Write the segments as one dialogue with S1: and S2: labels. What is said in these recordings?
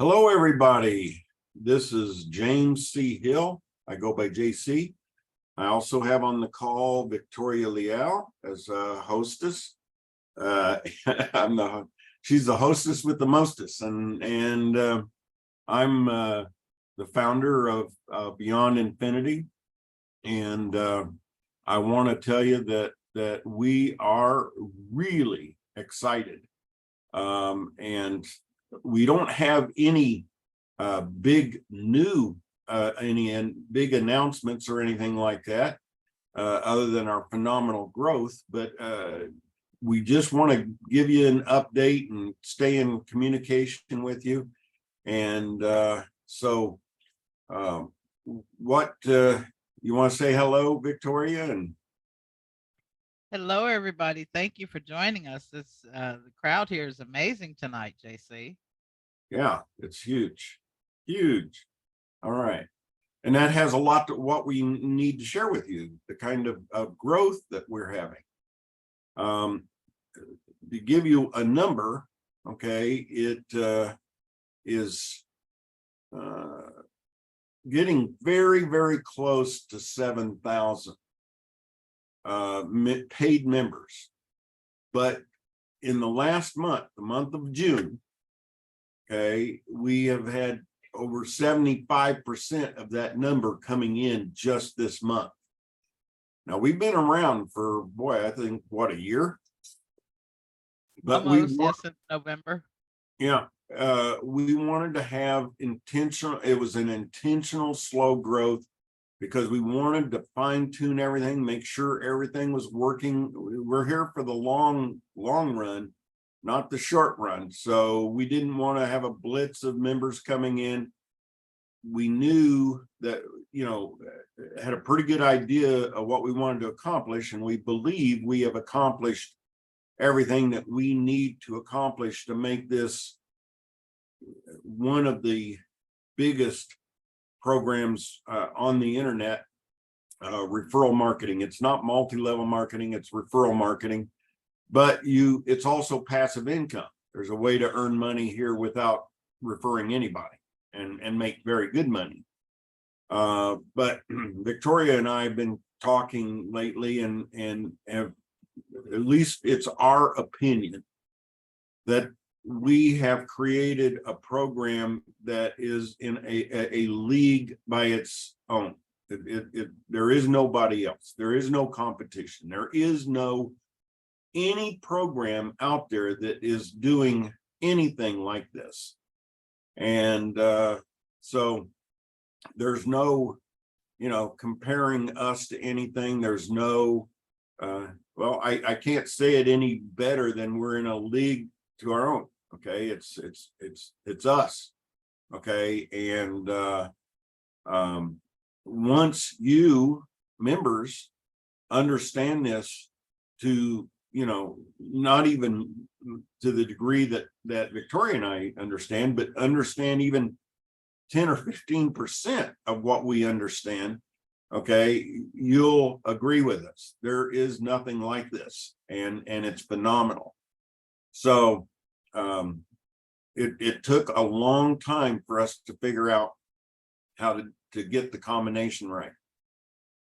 S1: Hello, everybody. This is James C. Hill. I go by JC. I also have on the call Victoria Leal as a hostess. She's the hostess with the mostest, and I'm the founder of Beyond Infinity. And I want to tell you that we are really excited, and we don't have any big new any big announcements or anything like that, other than our phenomenal growth. But we just want to give you an update and stay in communication with you. And so what you want to say hello, Victoria? And
S2: Hello, everybody. Thank you for joining us. The crowd here is amazing tonight, JC.
S1: yeah, it's huge, huge. All right. And that has a lot to what we need to share with you, the kind of growth that we're having. To give you a number, okay, it is getting very, very close to 7,000 paid members. But in the last month, the month of June, okay, we have had over 75% of that number coming in just this month. Now, we've been around for, boy, I think, what, a year? But
S2: Almost, yes, in November.
S1: yeah, we wanted to have intentional, it was an intentional slow growth because we wanted to fine tune everything, make sure everything was working. We're here for the long run, not the short run. So we didn't want to have a blitz of members coming in. We knew that, had a pretty good idea of what we wanted to accomplish, and we believe we have accomplished everything that we need to accomplish to make this one of the biggest programs on the internet. Referral marketing. It's not multi-level marketing, it's referral marketing, but it's also passive income. There's a way to earn money here without referring anybody and make very good money. But Victoria and I have been talking lately, and have, at least it's our opinion, that we have created a program that is in a league by its own. There is nobody else. There is no competition. There is no any program out there that is doing anything like this. And so there's no, comparing us to anything. There's no, well, I can't say it any better than we're in a league to our own. Okay, it's us. Okay, and once you members understand this to, not even to the degree that Victoria and I understand, but understand even 10 or 15% of what we understand, okay, you'll agree with us. There is nothing like this, and it's phenomenal. So it took a long time for us to figure out how to get the combination right.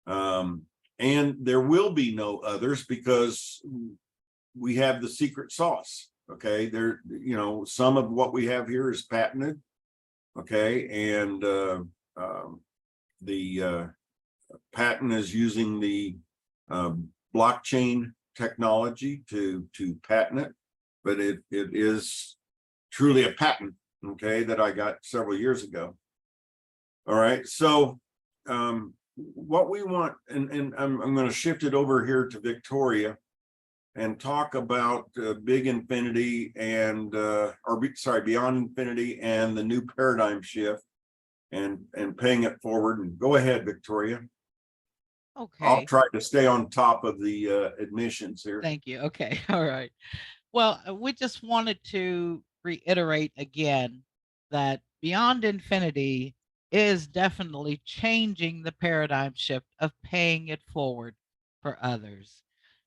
S1: And there will be no others because we have the secret sauce. Okay, there, some of what we have here is patented. Okay, and the patent is using the blockchain technology to patent it, but it is truly a patent, okay, that I got several years ago. All right, so what we want, and I'm going to shift it over here to Victoria and talk about Big Infinity and Beyond Infinity and the new paradigm shift and paying it forward. And go ahead, Victoria.
S2: Okay.
S1: I'll try to stay on top of the admissions here.
S2: Thank you. Okay. All right. Well, we just wanted to reiterate again that Beyond Infinity is definitely changing the paradigm shift of paying it forward for others.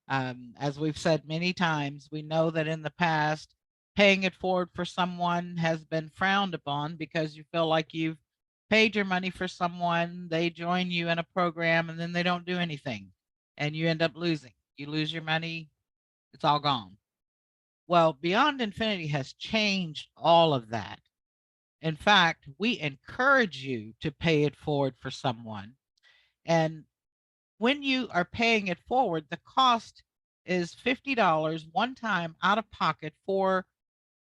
S2: As we've said many times, we know that in the past, paying it forward for someone has been frowned upon because you feel like you've paid your money for someone, they join you in a program, and then they don't do anything, and you end up losing. You lose your money, it's all gone. Well, Beyond Infinity has changed all of that. In fact, we encourage you to pay it forward for someone. And when you are paying it forward, the cost is $50 one time out of pocket for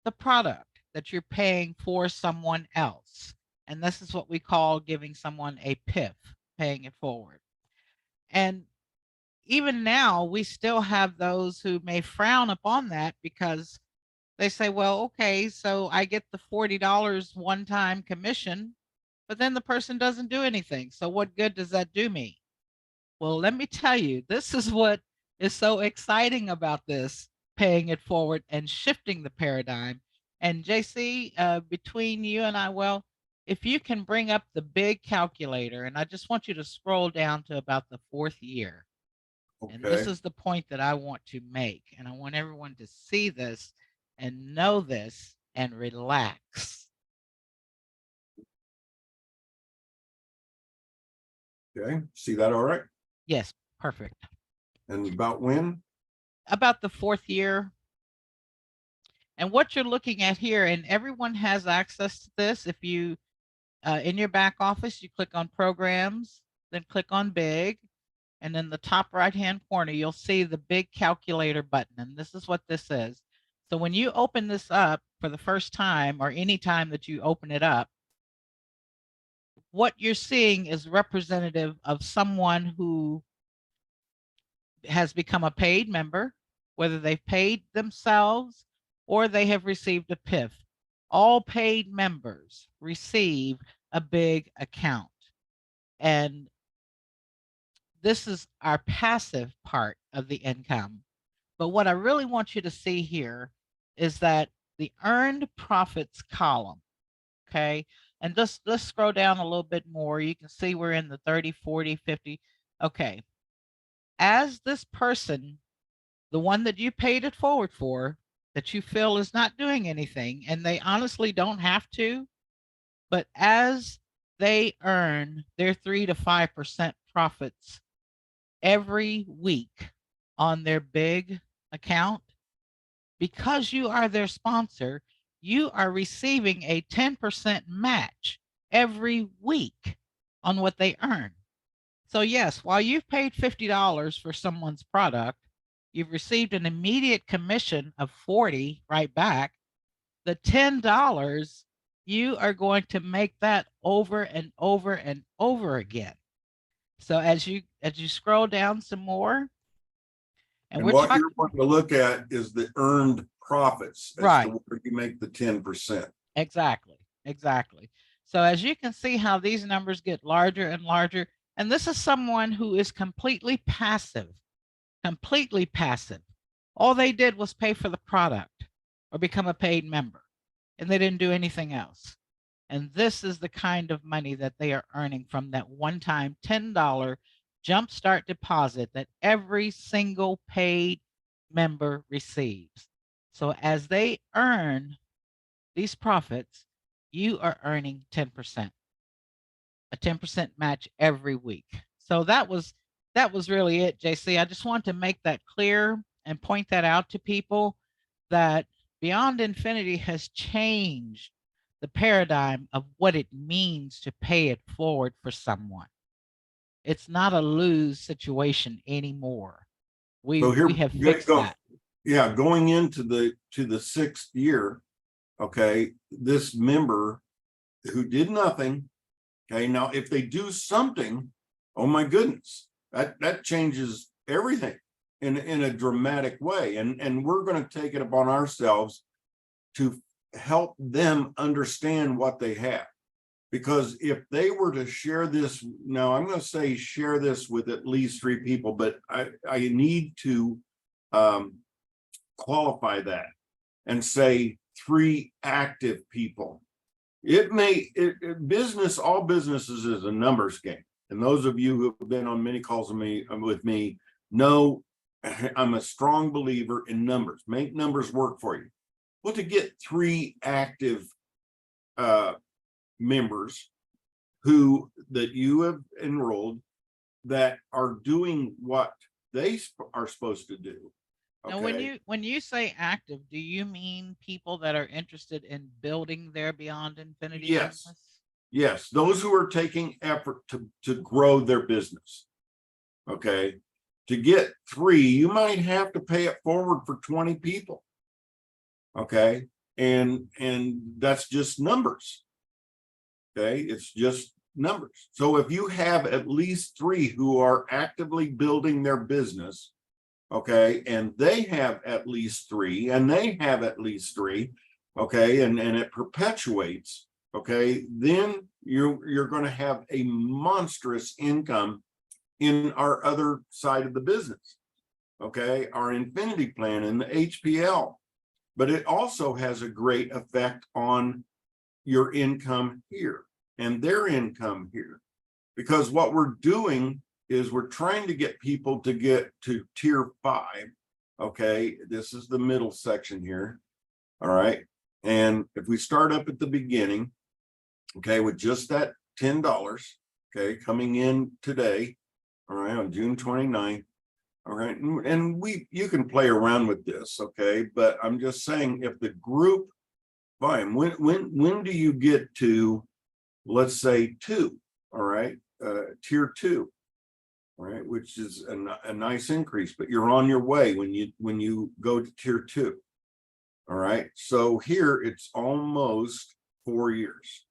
S2: the product that you're paying for someone else. And this is what we call giving someone a PIF, paying it forward. And even now, we still have those who may frown upon that because they say, well, okay, so I get the $40 one time commission, but then the person doesn't do anything. So what good does that do me? Well, let me tell you, this is what is so exciting about this, paying it forward and shifting the paradigm. And JC, between you and I, well, if you can bring up the big calculator, and I just want you to scroll down to about the 4th year. And this
S1: Okay.
S2: is the point that I want to make. And I want everyone to see this and know this and relax.
S1: Okay. See that all right?
S2: Yes, perfect.
S1: And about when?
S2: About the 4th year. And what you're looking at here, and everyone has access to this. If you, in your back office, you click on programs, then click on big, and in the top right-hand corner, you'll see the big calculator button. And this is what this is. So when you open this up for the first time, or any time that you open it up, what you're seeing is representative of someone who has become a paid member, whether they've paid themselves or they have received a PIF. All paid members receive a big account. And this is our passive part of the income. But what I really want you to see here is that the earned profits column, okay? And just let's scroll down a little bit more. You can see we're in the 30, 40, 50. Okay. As this person, the one that you paid it forward for, that you feel is not doing anything, and they honestly don't have to, but as they earn their 3 to 5% profits every week on their big account, because you are their sponsor, you are receiving a 10% match every week on what they earn. So yes, while you've paid $50 for someone's product, you've received an immediate commission of 40 right back. The $10, you are going to make that over and over and over again. So as you scroll down some more, and
S1: And
S2: we're
S1: what you're
S2: talking
S1: wanting to look at is the earned profits as
S2: right.
S1: to where you make the 10%.
S2: Exactly. Exactly. So as you can see how these numbers get larger and larger, and this is someone who is completely passive. Completely passive. All they did was pay for the product or become a paid member, and they didn't do anything else. And this is the kind of money that they are earning from that one-time $10 jumpstart deposit that every single paid member receives. So as they earn these profits, you are earning 10%, a 10% match every week. So that was really it, JC. I just want to make that clear and point that out to people that Beyond Infinity has changed the paradigm of what it means to pay it forward for someone. It's not a lose situation anymore.
S1: So
S2: We
S1: here,
S2: have fixed that.
S1: yeah, going into the 6th year, okay, this member who did nothing, okay, now if they do something, oh my goodness, that changes everything in a dramatic way. And we're going to take it upon ourselves to help them understand what they have. Because if they were to share this, now I'm going to say share this with at least 3 people, but I need to qualify that and say 3 active people. All businesses is a numbers game. And those of you who have been on many calls with me know I'm a strong believer in numbers. Make numbers work for you. Well, to get 3 active members that you have enrolled that are doing what they are supposed to do.
S2: Now, when you say active, do you mean people that are interested in building their Beyond Infinity
S1: Yes.
S2: business?
S1: Yes, those who are taking effort to grow their business. Okay. To get 3, you might have to pay it forward for 20 people. Okay. And that's just numbers. Okay. It's just numbers. So if you have at least 3 who are actively building their business, okay, and they have at least 3, and they have at least 3, okay, and it perpetuates, okay, then you're going to have a monstrous income in our other side of the business, okay, our Infinity plan and the HPL. But it also has a great effect on your income here and their income here, because what we're doing is we're trying to get people to get to tier 5. Okay, this is the middle section here. All right, and if we start up at the beginning, okay, with just that $10, okay, coming in today, all right, on June 29th. All right, and you can play around with this, okay, but I'm just saying, if the group volume, when do you get to, let's say 2, all right, tier 2, all right, which is a nice increase, but you're on your way when you go to tier 2. All right, so here it's almost 4 years.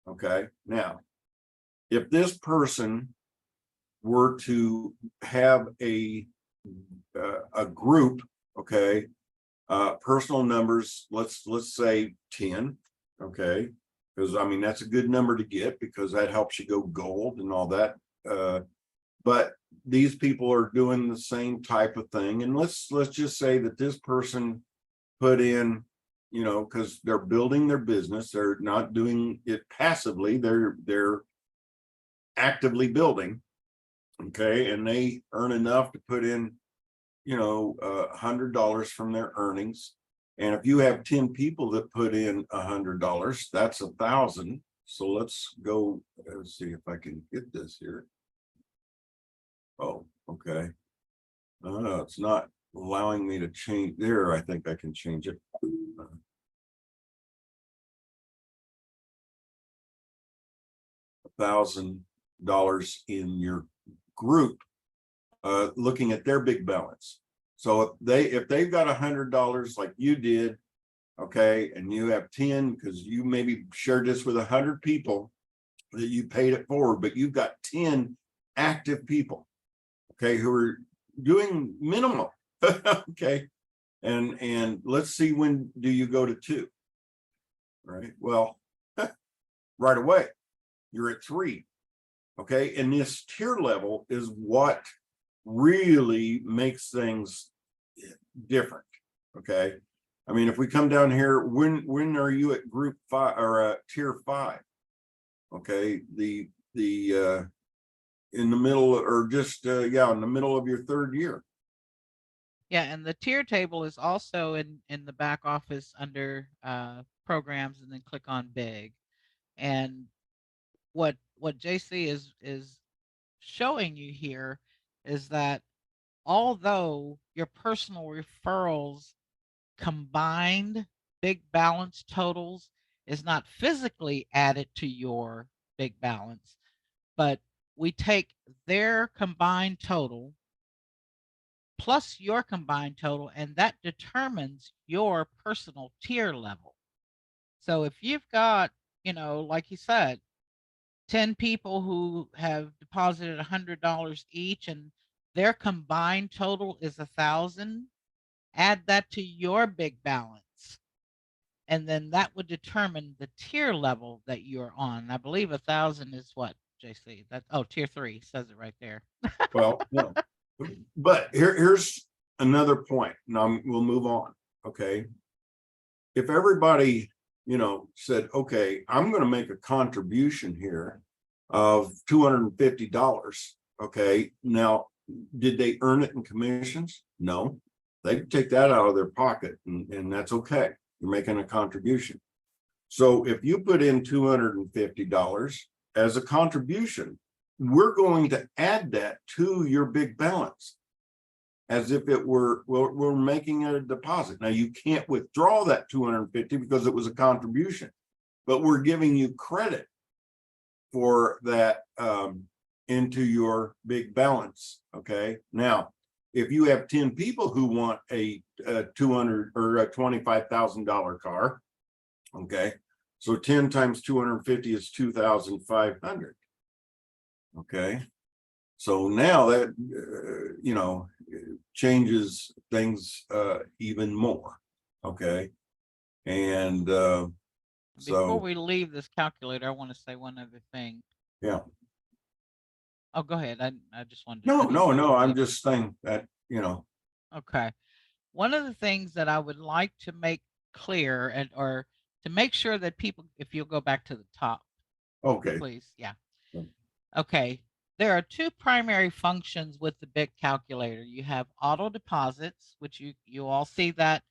S1: Okay, now if this person were to have a group, okay, personal numbers, let's say 10, okay, because I mean that's a good number to get, because that helps you go gold and all that. But these people are doing the same type of thing, and let's just say that this person put in, you know, because they're building their business, they're not doing it passively, they're actively building, okay, and they earn enough to put in, you know, $100 from their earnings. And if you have 10 people that put in $100, that's 1,000. So let's go and see if I can get this here. Oh, okay. It's not allowing me to change there. I think I can change it. $1,000 in your group, looking at their big balance. So if they've got $100 like you did, okay, and you have 10, because you maybe shared this with 100 people that you paid it forward, but you've got 10 active people, okay, who are doing minimal. Okay, and let's see, when do you go to 2? Right, well, right away you're at 3. Okay, and this tier level is what really makes things different. Okay, I mean, if we come down here, when are you at group 5 or tier 5? Okay, the in the middle, or just yeah, in the middle of your 3rd year.
S2: Yeah, and the tier table is also in the back office under programs, and then click on big. And what JC is showing you here is that although your personal referrals combined big balance totals is not physically added to your big balance, but we take their combined total plus your combined total, and that determines your personal tier level. So if you've got, you know, like you said, 10 people who have deposited $100 each, and their combined total is 1,000, add that to your big balance, and then that would determine the tier level that you're on. I believe 1,000 is what, JC? That, oh, tier 3 says it right there.
S1: Well, no, but here's another point. Now we'll move on. Okay, if everybody, you know, said, okay, I'm going to make a contribution here of $250. Okay, now did they earn it in commissions? No, They can take that out of their pocket, and that's okay. You're making a contribution. So if you put in $250 as a contribution, we're going to add that to your big balance as if it were, well, we're making a deposit. Now you can't withdraw that 250 because it was a contribution, but we're giving you credit for that into your big balance. Okay. Now, if you have 10 people who want a 200 or a $25,000 car, okay, so 10 times 250 is 2,500. Okay, so now that you know, changes things even more. Okay, and
S2: Before
S1: so
S2: we leave this calculator, I want to say one other thing.
S1: yeah.
S2: Oh, go ahead. I just wanted to, I
S1: No,
S2: didn't
S1: no,
S2: know
S1: no.
S2: you
S1: I'm
S2: did.
S1: just saying that, you know.
S2: Okay. One of the things that I would like to make clear, and or to make sure that people, if you'll go back to the top,
S1: Okay.
S2: please. Yeah. Okay. There are two primary functions with the big calculator. You have auto deposits, which you all see that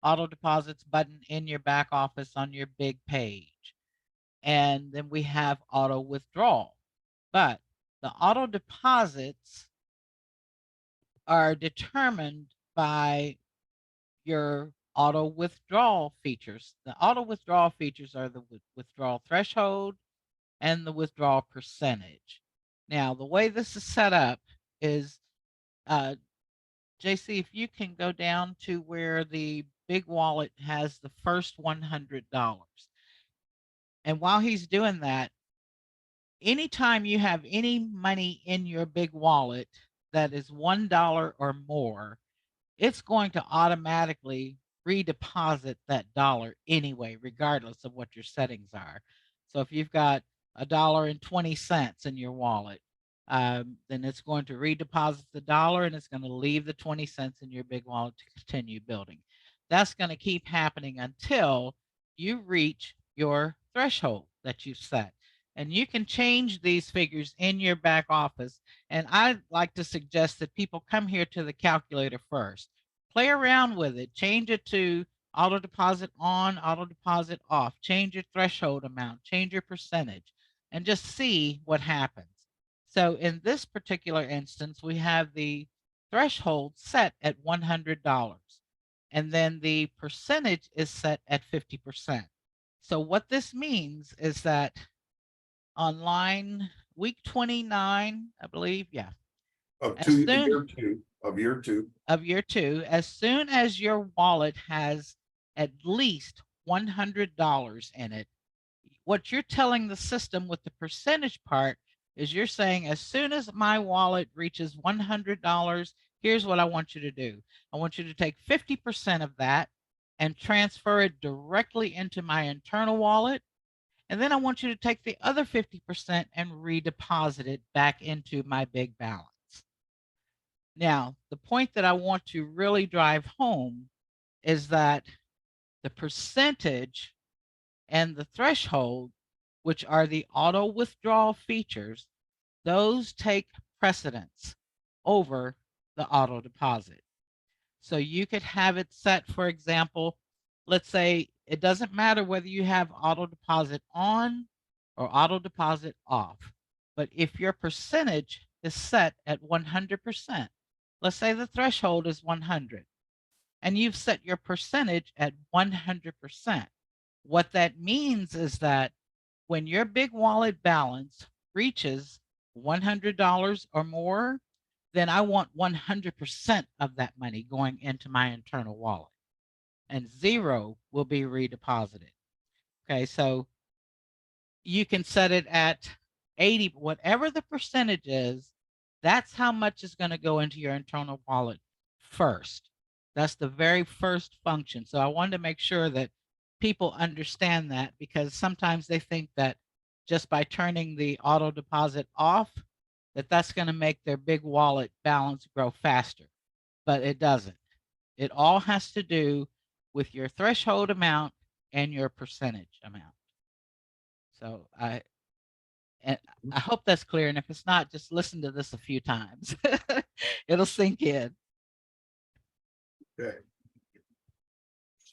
S2: auto deposits button in your back office on your big page. And then we have auto withdrawal. But the auto deposits are determined by your auto withdrawal features. The auto withdrawal features are the withdrawal threshold and the withdrawal percentage. Now, the way this is set up is, JC, if you can go down to where the big wallet has the first $100. And while he's doing that, anytime you have any money in your big wallet that is $1 or more, it's going to automatically redeposit that dollar anyway, regardless of what your settings are. So if you've got $1.20 in your wallet, then it's going to redeposit the dollar and it's going to leave the 20 cents in your big wallet to continue building. That's going to keep happening until you reach your threshold that you've set. And you can change these figures in your back office. And I'd like to suggest that people come here to the calculator first. Play around with it. Change it to auto deposit on, auto deposit off. Change your threshold amount. Change your percentage. And just see what happens. So in this particular instance, we have the threshold set at $100. And then the percentage is set at 50%. So what this means is that on line week 29, I believe, yeah.
S1: Of
S2: As soon
S1: year two, of year two.
S2: of year two, as soon as your wallet has at least $100 in it, what you're telling the system with the percentage part is you're saying, as soon as my wallet reaches $100, here's what I want you to do. I want you to take 50% of that and transfer it directly into my internal wallet. And then I want you to take the other 50% and redeposit it back into my big balance. Now, the point that I want to really drive home is that the percentage and the threshold, which are the auto withdrawal features, those take precedence over the auto deposit. So you could have it set, for example, let's say it doesn't matter whether you have auto deposit on or auto deposit off, but if your percentage is set at 100%, let's say the threshold is 100, and you've set your percentage at 100%. What that means is that when your big wallet balance reaches $100 or more, then I want 100% of that money going into my internal wallet, and 0 will be redeposited. Okay, so you can set it at 80, whatever the percentage is, that's how much is going to go into your internal wallet first. That's the very first function. So I wanted to make sure that people understand that, because sometimes they think that just by turning the auto deposit off, that that's going to make their big wallet balance grow faster, but it doesn't. It all has to do with your threshold amount and your percentage amount. So and I hope that's clear. And if it's not, just listen to this a few times. It'll sink in.
S1: Okay.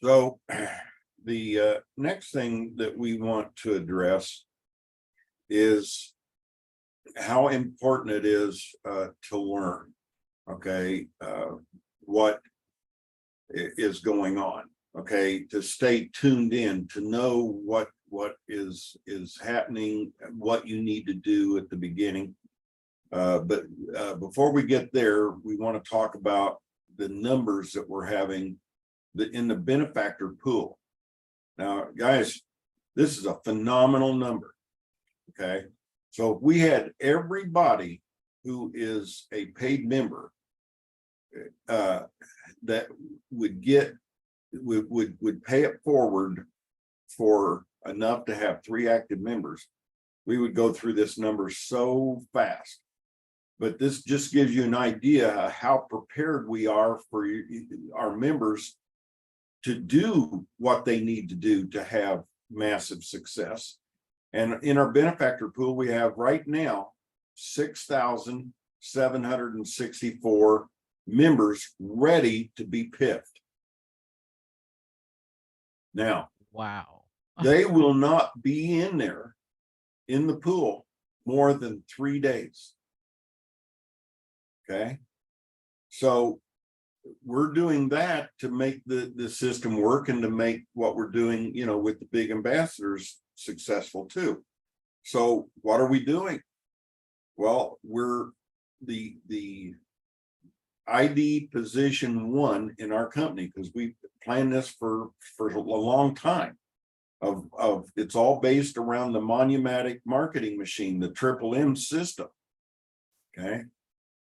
S1: So the next thing that we want to address is how important it is to learn, okay, what is going on, okay, to stay tuned in, to know what is happening, what you need to do at the beginning. But before we get there, we want to talk about the numbers that we're having in the benefactor pool. Now, guys, this is a phenomenal number. Okay. So if we had everybody who is a paid member that would pay it forward for enough to have 3 active members, we would go through this number so fast. But this just gives you an idea how prepared we are for our members to do what they need to do to have massive success. And in our benefactor pool, we have right now 6,764 members ready to be piffed. Now,
S2: Wow.
S1: they will not be in there in the pool more than 3 days. Okay. So we're doing that to make the system work and to make what we're doing, you know, with the big ambassadors successful too. So what are we doing? Well, we're the ID position 1 in our company, because we planned this for a long time. Of it's all based around the Monumatic marketing machine, the M system. Okay.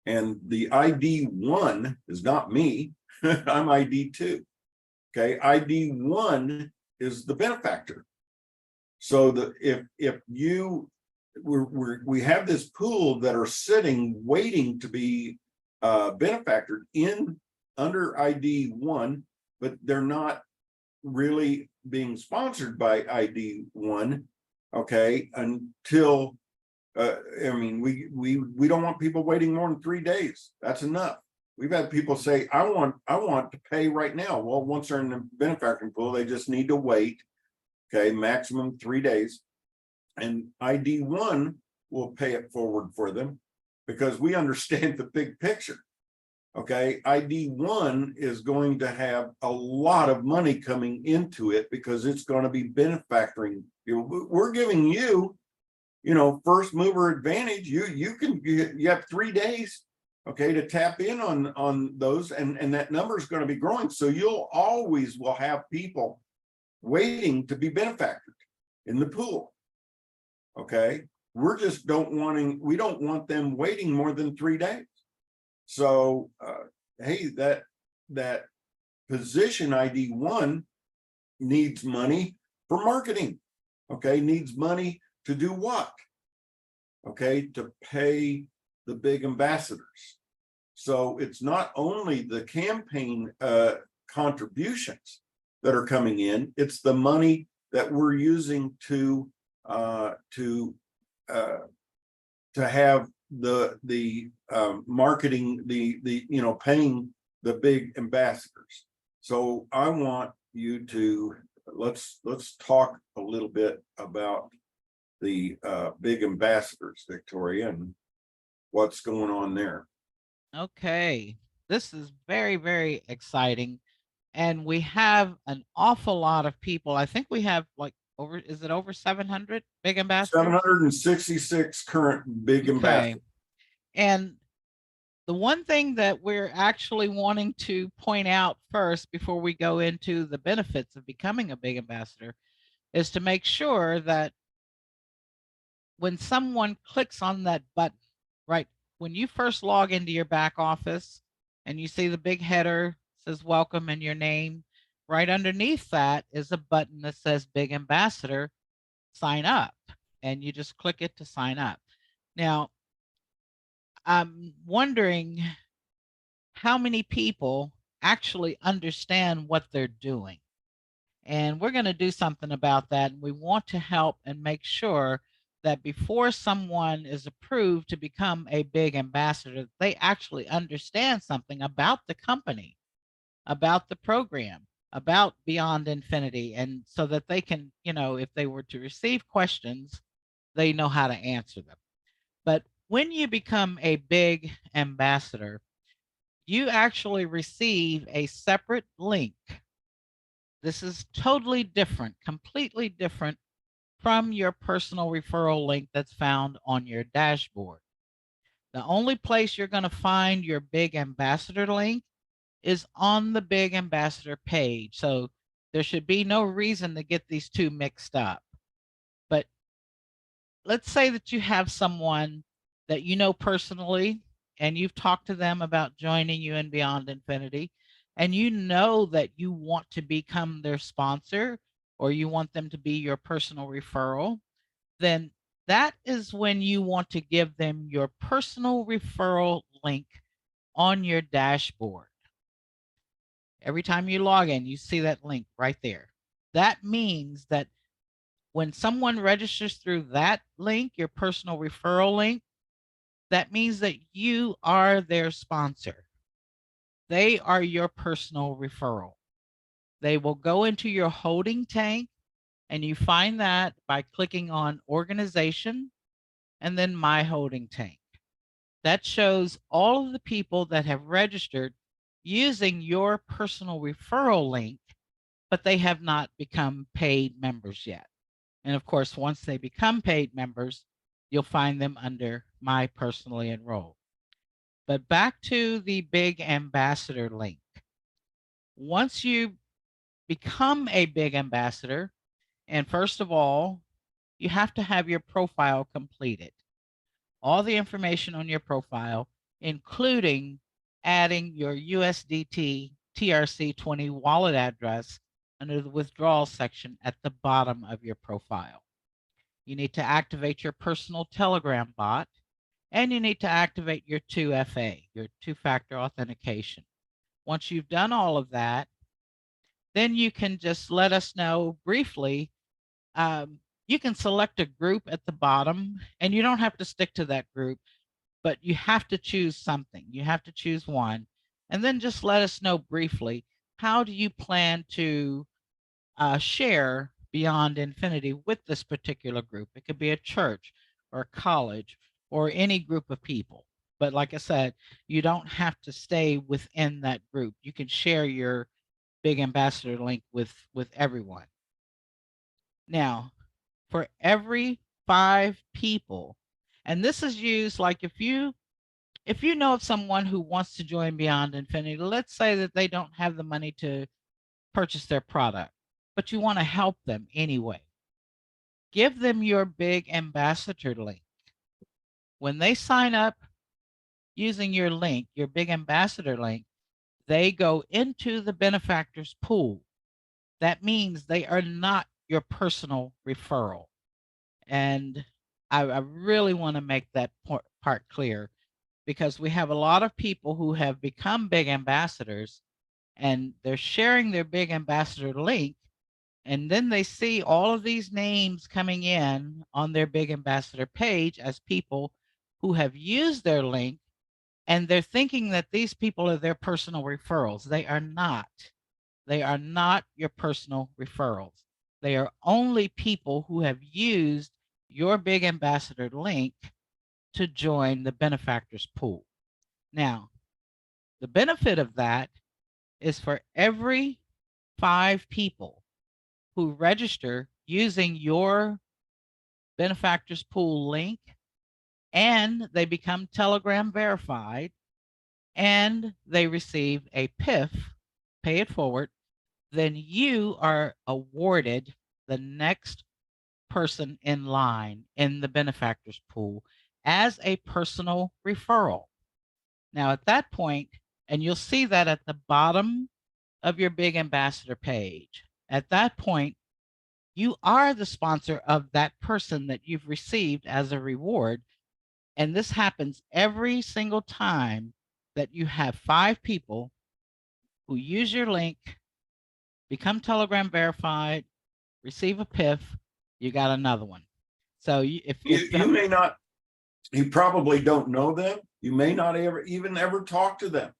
S1: And the ID 1 is not me. I'm ID 2. Okay. ID 1 is the benefactor. So if you we have this pool that are sitting waiting to be benefactored in under ID 1, but they're not really being sponsored by ID 1, okay, until I mean, we don't want people waiting more than 3 days. That's enough. We've had people say, I want to pay right now. Well, once they're in the benefactor pool, they just need to wait, okay, maximum 3 days. And ID 1 will pay it forward for them because we understand the big picture. Okay, ID 1 is going to have a lot of money coming into it because it's going to be benefactoring. We're giving you, you know, first mover advantage. You have 3 days, okay, to tap in on those, and that number is going to be growing. So you'll always will have people waiting to be benefactored in the pool. Okay, we don't want them waiting more than 3 days. So hey, that position ID 1 needs money for marketing. Okay, needs money to do what? Okay, to pay the big ambassadors. So it's not only the campaign contributions that are coming in, it's the money that we're using to have the marketing, the you know, paying the big ambassadors. So I want you to let's talk a little bit about the big ambassadors, Victoria, and what's going on there.
S2: Okay. This is very, very exciting. And we have an awful lot of people. I think we have like is it over 700 big ambassadors?
S1: 766 current big ambassadors.
S2: And the one thing that we're actually wanting to point out first before we go into the benefits of becoming a big ambassador is to make sure that when someone clicks on that button, right, when you first log into your back office and you see the big header says welcome and your name, right underneath that is a button that says big ambassador, sign up, and you just click it to sign up. Now, I'm wondering how many people actually understand what they're doing. And we're going to do something about that. And we want to help and make sure that before someone is approved to become a big ambassador, they actually understand something about the company. about the program, about Beyond Infinity, and so that they can, if they were to receive questions, they know how to answer them. But when you become a big ambassador, you actually receive a separate link. This is totally different, completely different from your personal referral link that's found on your dashboard. The only place you're going to find your big ambassador link is on the big ambassador page. So there should be no reason to get these two mixed up. But let's say that you have someone that you know personally and you've talked to them about joining you in Beyond Infinity, and you know that you want to become their sponsor or you want them to be your personal referral, then that is when you want to give them your personal referral link on your dashboard. Every time you log in, you see that link right there. That means that when someone registers through that link, your personal referral link, that means that you are their sponsor. They are your personal referral. They will go into your holding tank, and you find that by clicking on organization and then my holding tank. That shows all of the people that have registered using your personal referral link, but they have not become paid members yet. And of course, once they become paid members, you'll find them under My Personally Enrolled. But back to the big ambassador link. Once you become a big ambassador, and first of all, you have to have your profile completed. All the information on your profile, including adding your USDT TRC20 wallet address under the withdrawal section at the bottom of your profile. You need to activate your personal Telegram bot, and you need to activate your 2FA, your two-factor authentication. Once you've done all of that, then you can just let us know briefly. You can select a group at the bottom, and you don't have to stick to that group, but you have to choose something. You have to choose one, and then just let us know briefly, how do you plan to share Beyond Infinity with this particular group? It could be a church or a college or any group of people. But like I said, you don't have to stay within that group. You can share your big ambassador link with everyone. Now, for every 5 people, and this is used like if you know of someone who wants to join Beyond Infinity, let's say that they don't have the money to purchase their product, but you want to help them anyway. Give them your big ambassador link. When they sign up using your link, your big ambassador link, they go into the benefactors pool. That means they are not your personal referral. And I really want to make that part clear, because we have a lot of people who have become big ambassadors and they're sharing their big ambassador link, and then they see all of these names coming in on their big ambassador page as people who have used their link, and they're thinking that these people are their personal referrals. They are not. They are not your personal referrals. They are only people who have used your big ambassador link to join the benefactors pool. Now, the benefit of that is for every 5 people who register using your benefactors pool link, and they become Telegram verified, and they receive a PIF, pay it forward, then you are awarded the next person in line in the benefactors pool as a personal referral. Now at that point, and you'll see that at the bottom of your big ambassador page, at that point, you are the sponsor of that person that you've received as a reward. And this happens every single time that you have 5 people who use your link, become Telegram verified, receive a PIF, you got another one. So if
S1: you may not, you probably don't know them. You may not even ever talk to them.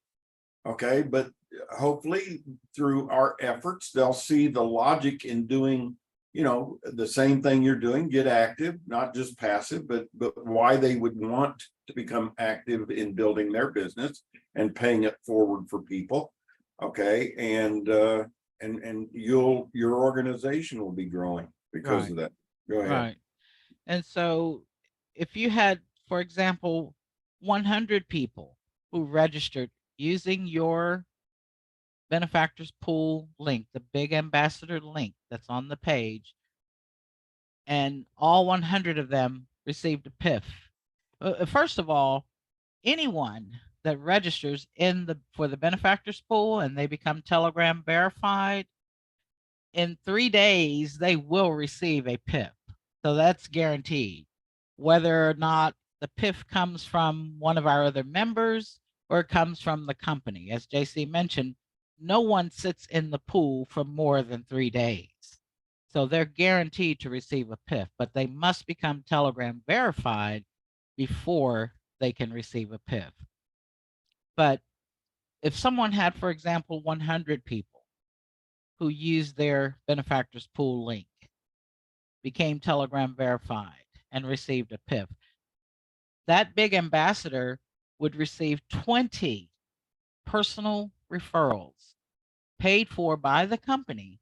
S1: Okay, but hopefully through our efforts, they'll see the logic in doing, the same thing you're doing, get active, not just passive, but why they would want to become active in building their business and paying it forward for people. Okay, and your organization will be growing because
S2: Right.
S1: of that. Go ahead.
S2: Right. And so if you had, for example, 100 people who registered using your benefactors pool link, the big ambassador link that's on the page, and all 100 of them received a PIF. First of all, anyone that registers in the for the benefactors pool and they become Telegram verified, in 3 days they will receive a PIF. So that's guaranteed. Whether or not the PIF comes from one of our other members or it comes from the company. As JC mentioned, no one sits in the pool for more than 3 days. So they're guaranteed to receive a PIF, but they must become Telegram verified before they can receive a PIF. But if someone had, for example, 100 people who used their benefactors pool link, became Telegram verified, and received a PIF, that big ambassador would receive 20 personal referrals paid for by the company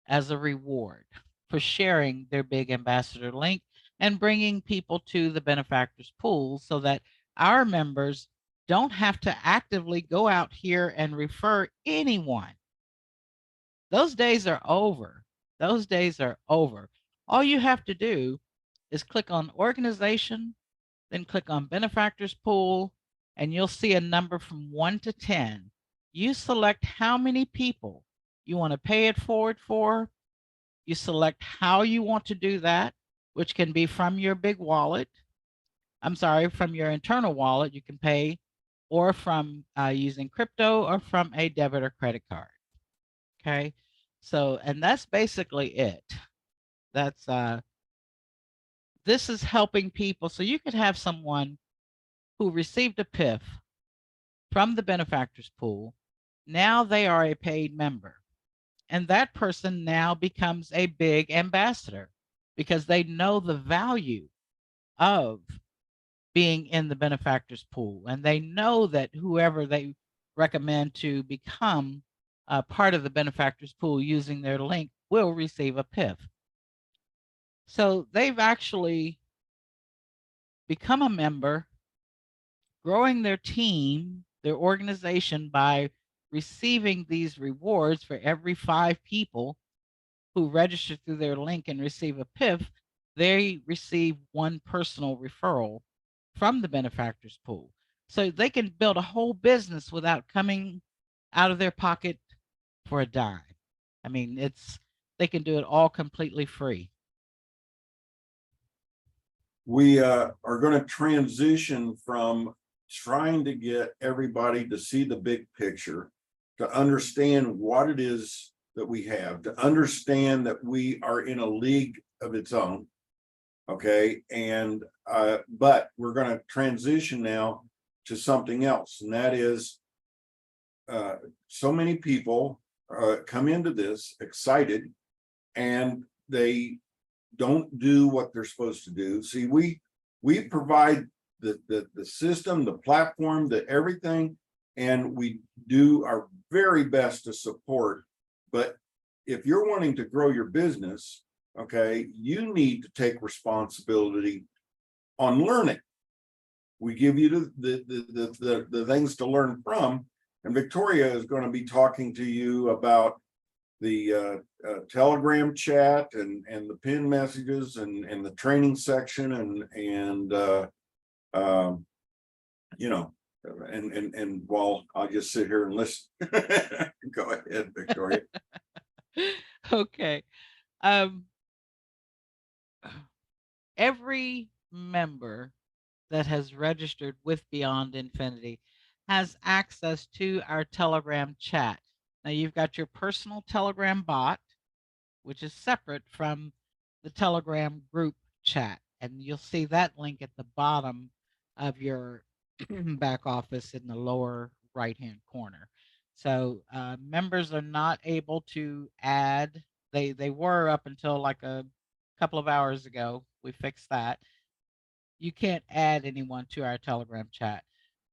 S2: as a reward for sharing their big ambassador link and bringing people to the benefactors pool so that our members don't have to actively go out here and refer anyone. Those days are over. Those days are over. All you have to do is click on organization, then click on benefactors pool, and you'll see a number from 1 to 10. You select how many people you want to pay it forward for. You select how you want to do that, which can be from your big wallet. I'm sorry, from your internal wallet, you can pay, or from using crypto or from a debit or credit card. Okay. So, and that's basically it. That's this is helping people. So you could have someone who received a PIF from the benefactors pool. Now they are a paid member. And that person now becomes a big ambassador because they know the value of being in the benefactors pool. And they know that whoever they recommend to become a part of the benefactors pool using their link will receive a PIF. So they've actually become a member, growing their team, their organization by receiving these rewards for every 5 people who register through their link and receive a PIF. They receive 1 personal referral from the benefactors pool. So they can build a whole business without coming out of their pocket for a dime. I mean, they can do it all completely free.
S1: We are going to transition from trying to get everybody to see the big picture, to understand what it is that we have, to understand that we are in a league of its own. Okay. And, but we're going to transition now to something else. And that is, so many people come into this excited and they don't do what they're supposed to do. See, we provide the system, the platform, the everything, and we do our very best to support. But if you're wanting to grow your business, okay, you need to take responsibility on learning. We give you the things to learn from, and Victoria is going to be talking to you about the Telegram chat and the pin messages and the training section and you know, and while I just sit here and listen. Go ahead, Victoria.
S2: Okay. Um, every member that has registered with Beyond Infinity has access to our Telegram chat. Now you've got your personal Telegram bot, which is separate from the Telegram group chat. And you'll see that link at the bottom of your back office in the lower right-hand corner. So members are not able to add. They were up until like a couple of hours ago. We fixed that. You can't add anyone to our Telegram chat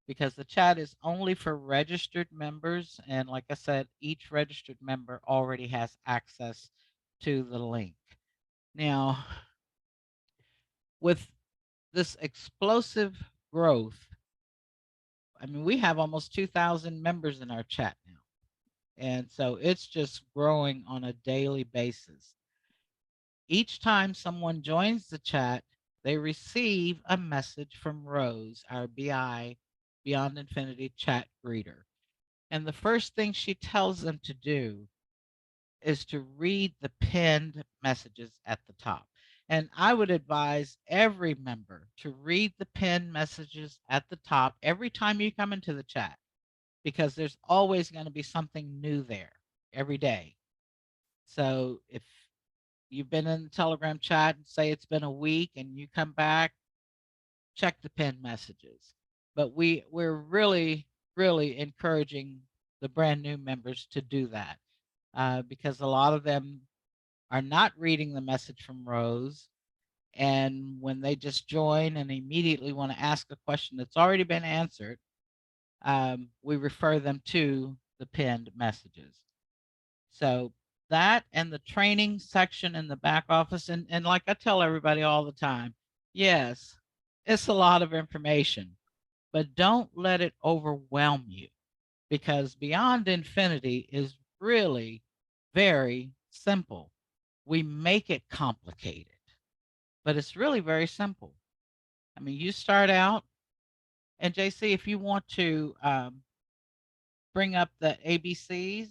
S2: because the chat is only for registered members. And like I said, each registered member already has access to the link. Now, with this explosive growth, I mean, we have almost 2,000 members in our chat now. And so it's just growing on a daily basis. Each time someone joins the chat, they receive a message from Rose, our BI, Beyond Infinity chat greeter. And the first thing she tells them to do is to read the pinned messages at the top. And I would advise every member to read the pinned messages at the top every time you come into the chat, because there's always going to be something new there every day. So if you've been in the Telegram chat and say it's been a week and you come back, check the pinned messages. But we're really, really encouraging the brand new members to do that because a lot of them are not reading the message from Rose. And when they just join and immediately want to ask a question that's already been answered, we refer them to the pinned messages. So that and the training section in the back office, and like I tell everybody all the time, yes, it's a lot of information, but don't let it overwhelm you, because Beyond Infinity is really very simple. We make it complicated, but it's really very simple. I mean, you start out, and JC, if you want to bring up the ABCs,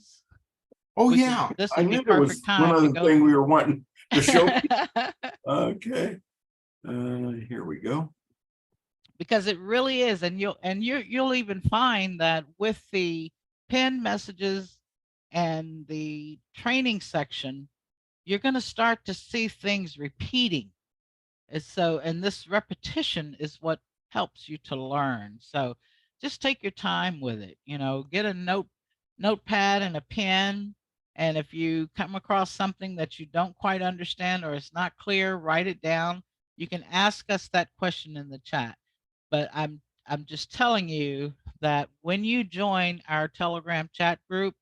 S1: Oh, yeah,
S2: this
S1: I
S2: would be
S1: knew there was
S2: perfect
S1: one
S2: time to
S1: other
S2: go
S1: thing we
S2: through.
S1: were wanting to show. Okay, here we go.
S2: Because it really is, and you'll even find that with the pinned messages and the training section, you're going to start to see things repeating. And this repetition is what helps you to learn. So just take your time with it. Get a notepad and a pen. And if you come across something that you don't quite understand or it's not clear, write it down. You can ask us that question in the chat. But I'm just telling you that when you join our Telegram chat group,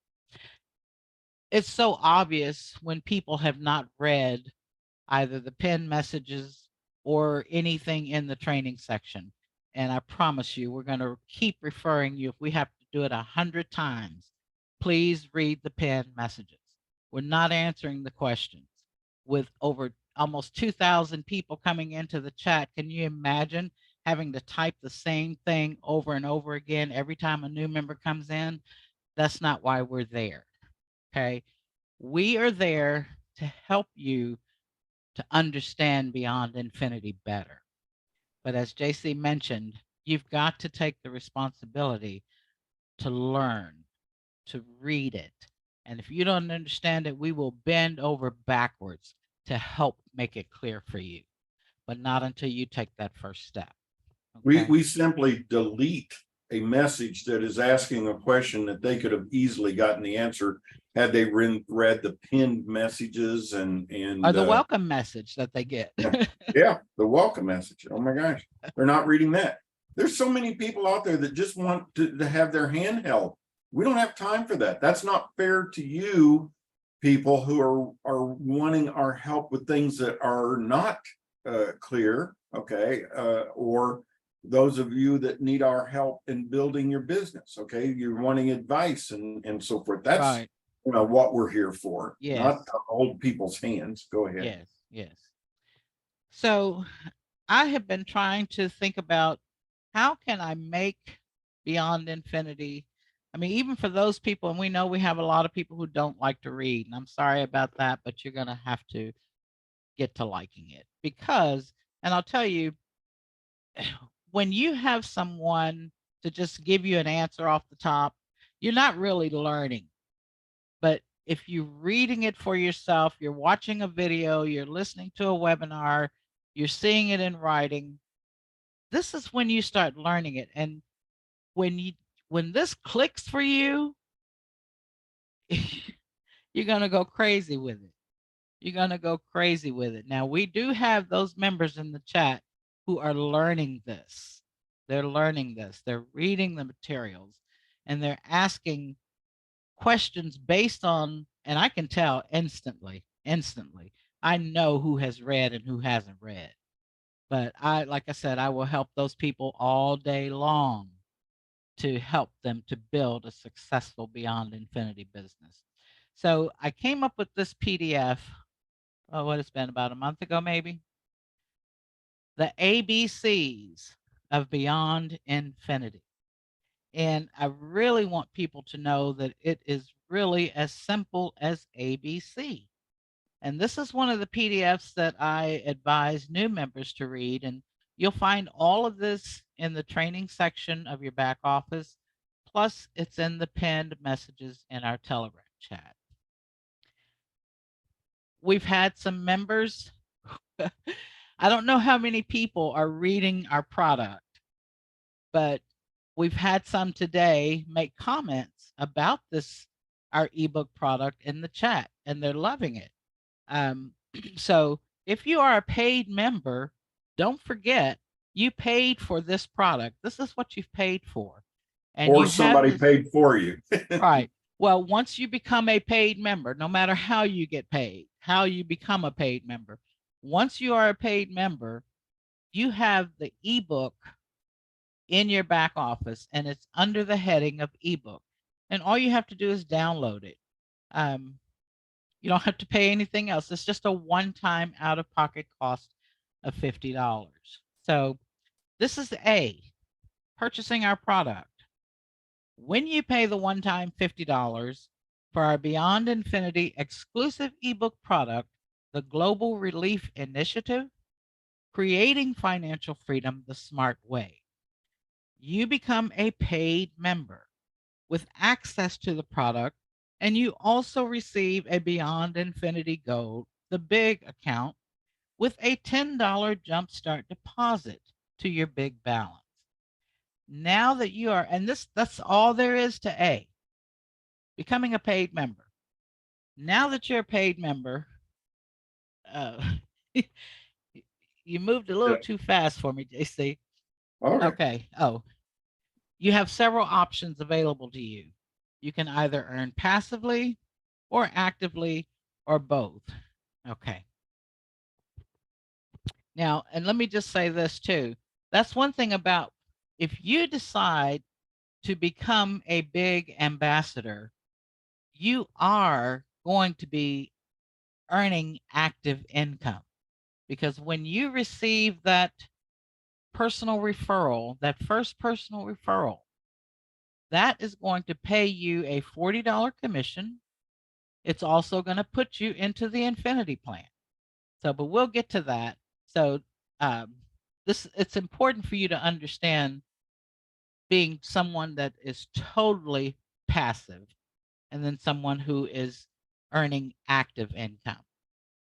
S2: it's so obvious when people have not read either the pinned messages or anything in the training section. And I promise you, we're going to keep referring you. If we have to do it 100 times, please read the pinned messages. We're not answering the questions. With over almost 2,000 people coming into the chat, can you imagine having to type the same thing over and over again every time a new member comes in? That's not why we're there. Okay. We are there to help you to understand Beyond Infinity better. But as JC mentioned, you've got to take the responsibility to learn, to read it. And if you don't understand it, we will bend over backwards to help make it clear for you, but not until you take that first step. Okay.
S1: We simply delete a message that is asking a question that they could have easily gotten the answer had they read the pinned messages and
S2: Or the welcome message that they get.
S1: yeah, the welcome message. Oh my gosh, they're not reading that. There's so many people out there that just want to have their hand held. We don't have time for that. That's not fair to you people who are wanting our help with things that are not clear, okay, or those of you that need our help in building your business, okay, you're wanting advice and so forth. That's
S2: right.
S1: What we're here for,
S2: Yes.
S1: not to hold people's hands. Go ahead.
S2: Yes, yes. So I have been trying to think about how can I make Beyond Infinity. I mean, even for those people, and we know we have a lot of people who don't like to read, and I'm sorry about that, but you're going to have to get to liking it because, and I'll tell you, when you have someone to just give you an answer off the top, you're not really learning. But if you're reading it for yourself, you're watching a video, you're listening to a webinar, you're seeing it in writing, this is when you start learning it. And when this clicks for you, you're going to go crazy with it. You're going to go crazy with it. Now, we do have those members in the chat who are learning this. They're learning this. They're reading the materials and they're asking questions based on, and I can tell instantly. I know who has read and who hasn't read. But like I said, I will help those people all day long to help them to build a successful Beyond Infinity business. So I came up with this PDF, oh, what it's been about a month ago, maybe. The ABCs of Beyond Infinity. And I really want people to know that it is really as simple as ABC. And this is one of the PDFs that I advise new members to read. And you'll find all of this in the training section of your back office. Plus, it's in the pinned messages in our Telegram chat. We've had some members. I don't know how many people are reading our product, but we've had some today make comments about this, our ebook product in the chat, and they're loving it. So if you are a paid member, don't forget you paid for this product. This is what you've paid for. And
S1: Or
S2: you have
S1: somebody
S2: this,
S1: paid for you.
S2: right. Well, once you become a paid member, no matter how you get paid, how you become a paid member, once you are a paid member, you have the ebook in your back office and it's under the heading of ebook. And all you have to do is download it. You don't have to pay anything else. It's just a one-time out-of-pocket cost of $50. So this is A, purchasing our product. When you pay the one-time $50 for our Beyond Infinity exclusive ebook product, the Global Relief Initiative, Creating Financial Freedom the Smart Way, you become a paid member with access to the product, and you also receive a Beyond Infinity Gold, the big account, with a $10 jumpstart deposit to your big balance. Now that you are, and that's all there is to A, becoming a paid member. Now that you're a paid member, uh, you moved a little too fast for me, JC.
S1: Okay.
S2: Okay. Oh, you have several options available to you. You can either earn passively or actively or both. Okay. Now, and let me just say this too. That's one thing about if you decide to become a big ambassador, you are going to be earning active income because when you receive that personal referral, that first personal referral, that is going to pay you a $40 commission. It's also going to put you into the Infinity plan. So, but we'll get to that. So, um, it's important for you to understand being someone that is totally passive and then someone who is earning active income.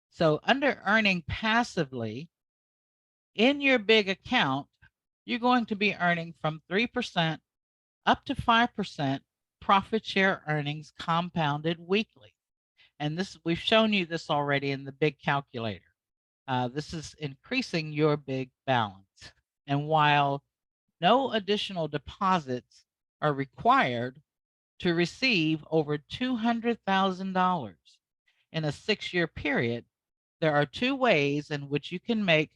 S2: So under earning passively in your big account, you're going to be earning from 3% up to 5% profit share earnings compounded weekly. And this, we've shown you this already in the big calculator. This is increasing your big balance. And while no additional deposits are required to receive over $200,000 in a 6-year period, there are 2 ways in which you can make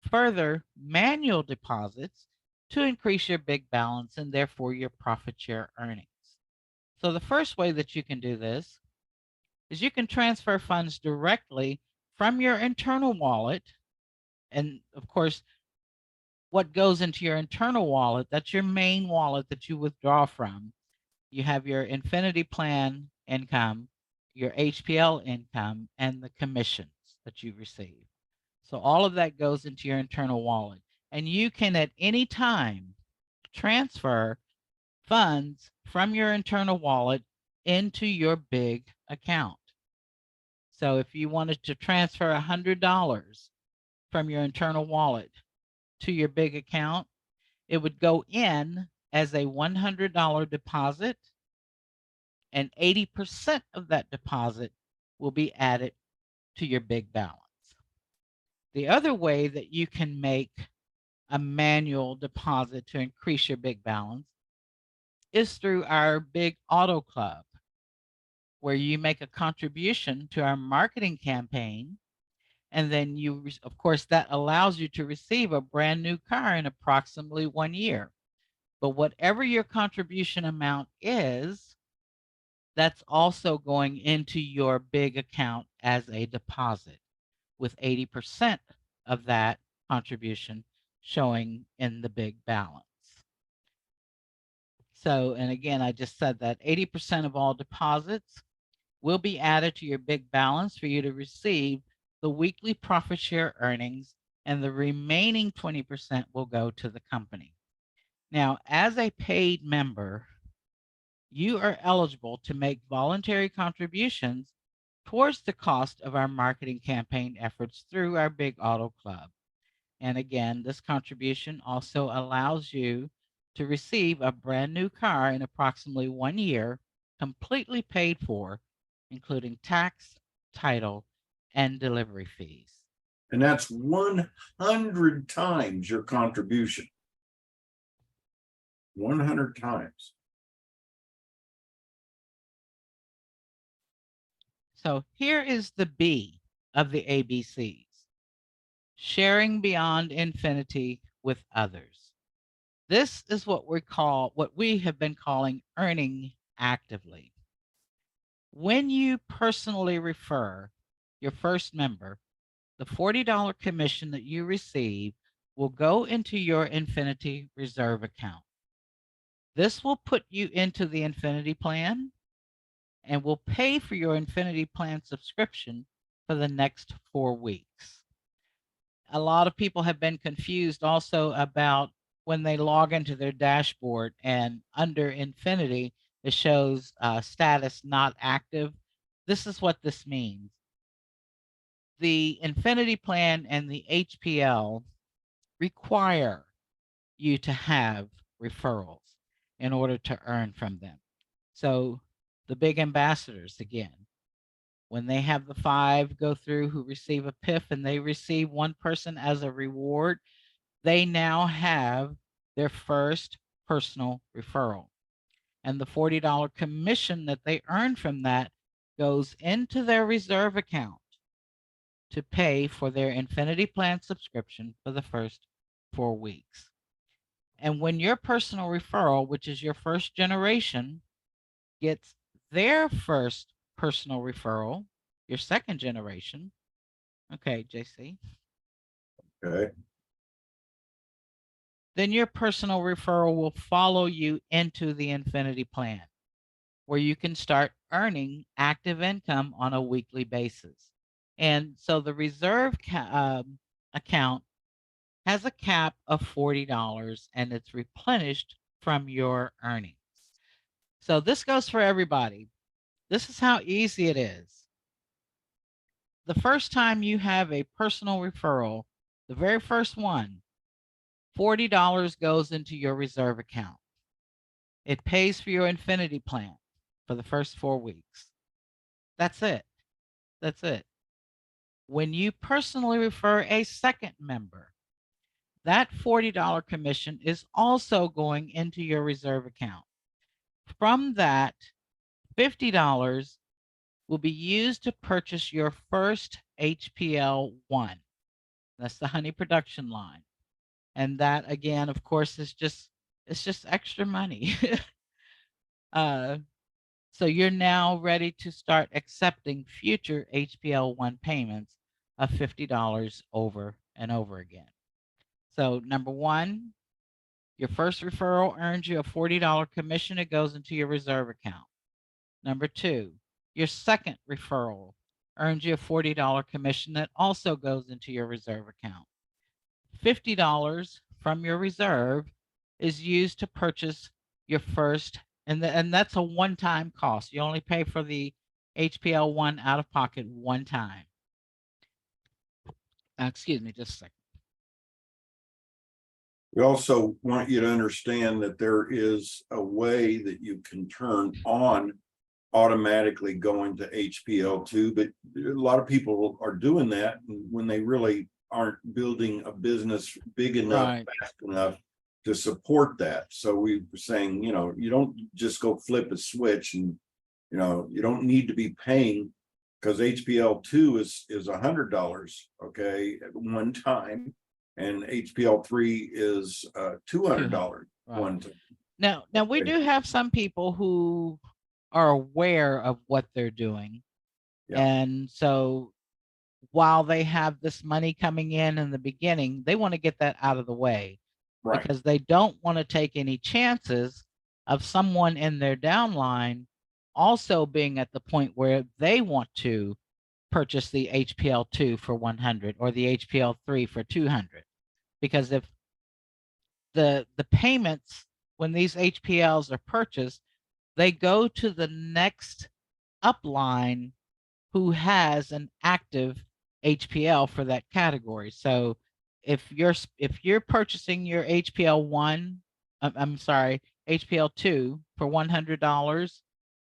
S2: further manual deposits to increase your big balance and therefore your profit share earnings. So the first way that you can do this is you can transfer funds directly from your internal wallet. And of course, what goes into your internal wallet, that's your main wallet that you withdraw from. You have your Infinity Plan income, your HPL income, and the commissions that you receive. So all of that goes into your internal wallet. And you can at any time transfer funds from your internal wallet into your big account. So if you wanted to transfer $100 from your internal wallet to your big account, it would go in as a $100 deposit and 80% of that deposit will be added to your big balance. The other way that you can make a manual deposit to increase your big balance is through our big auto club, where you make a contribution to our marketing campaign. And then of course, that allows you to receive a brand new car in approximately 1 year. But whatever your contribution amount is, that's also going into your big account as a deposit, with 80% of that contribution showing in the big balance. So, and again, I just said that 80% of all deposits will be added to your big balance for you to receive the weekly profit share earnings, and the remaining 20% will go to the company. Now, as a paid member, you are eligible to make voluntary contributions towards the cost of our marketing campaign efforts through our Big Auto Club. And again, this contribution also allows you to receive a brand new car in approximately 1 year, completely paid for, including tax, title, and delivery fees.
S1: And that's 100 times your contribution. 100 times.
S2: So here is the B of the ABCs: sharing beyond infinity with others. This is what we have been calling earning actively. When you personally refer your first member, the $40 commission that you receive will go into your Infinity Reserve account. This will put you into the Infinity plan and will pay for your Infinity plan subscription for the next 4 weeks. A lot of people have been confused also about when they log into their dashboard and under Infinity, it shows status not active. This is what this means. The Infinity plan and the HPL require you to have referrals in order to earn from them. So the big ambassadors, again, when they have the 5 go through who receive a PIF and they receive 1 person as a reward, they now have their first personal referral. And the $40 commission that they earn from that goes into their reserve account to pay for their Infinity plan subscription for the first 4 weeks. And when your personal referral, which is your first generation, gets their first personal referral, your second generation, okay, JC,
S1: Okay.
S2: then your personal referral will follow you into the Infinity plan, where you can start earning active income on a weekly basis. And so the reserve account has a cap of $40 and it's replenished from your earnings. So this goes for everybody. This is how easy it is. The first time you have a personal referral, the very first one, $40 goes into your reserve account. It pays for your Infinity plan for the first 4 weeks. That's it. That's it. When you personally refer a second member, that $40 commission is also going into your reserve account. From that, $50 will be used to purchase your first HPL1. That's the honey production line. And that, again, of course, it's just extra money. So you're now ready to start accepting future HPL1 payments of $50 over and over again. So number 1, your first referral earns you a $40 commission. It goes into your reserve account. Number 2, your second referral earns you a $40 commission that also goes into your reserve account. $50 from your reserve is used to purchase your first, and that's a one-time cost. You only pay for the HPL1 out of pocket one time. Excuse me, just a second.
S1: We also want you to understand that there is a way that you can turn on automatically going to HPL2, but a lot of people are doing that when they really aren't building a business big enough,
S2: Right.
S1: fast enough to support that. So we were saying, you don't just go flip a switch, and you don't need to be paying, because HPL2 is $100, okay, at one time, and HPL3 is $200
S2: Right.
S1: one time.
S2: Now we do have some people who are aware of what they're doing.
S1: Yeah.
S2: And so while they have this money coming in the beginning, they want to get that out of the way
S1: Right.
S2: because they don't want to take any chances of someone in their downline also being at the point where they want to purchase the HPL2 for 100 or the HPL3 for 200. Because if the payments when these HPLs are purchased, they go to the next upline who has an active HPL for that category. So if you're purchasing your HPL1, I'm sorry, HPL2 for $100,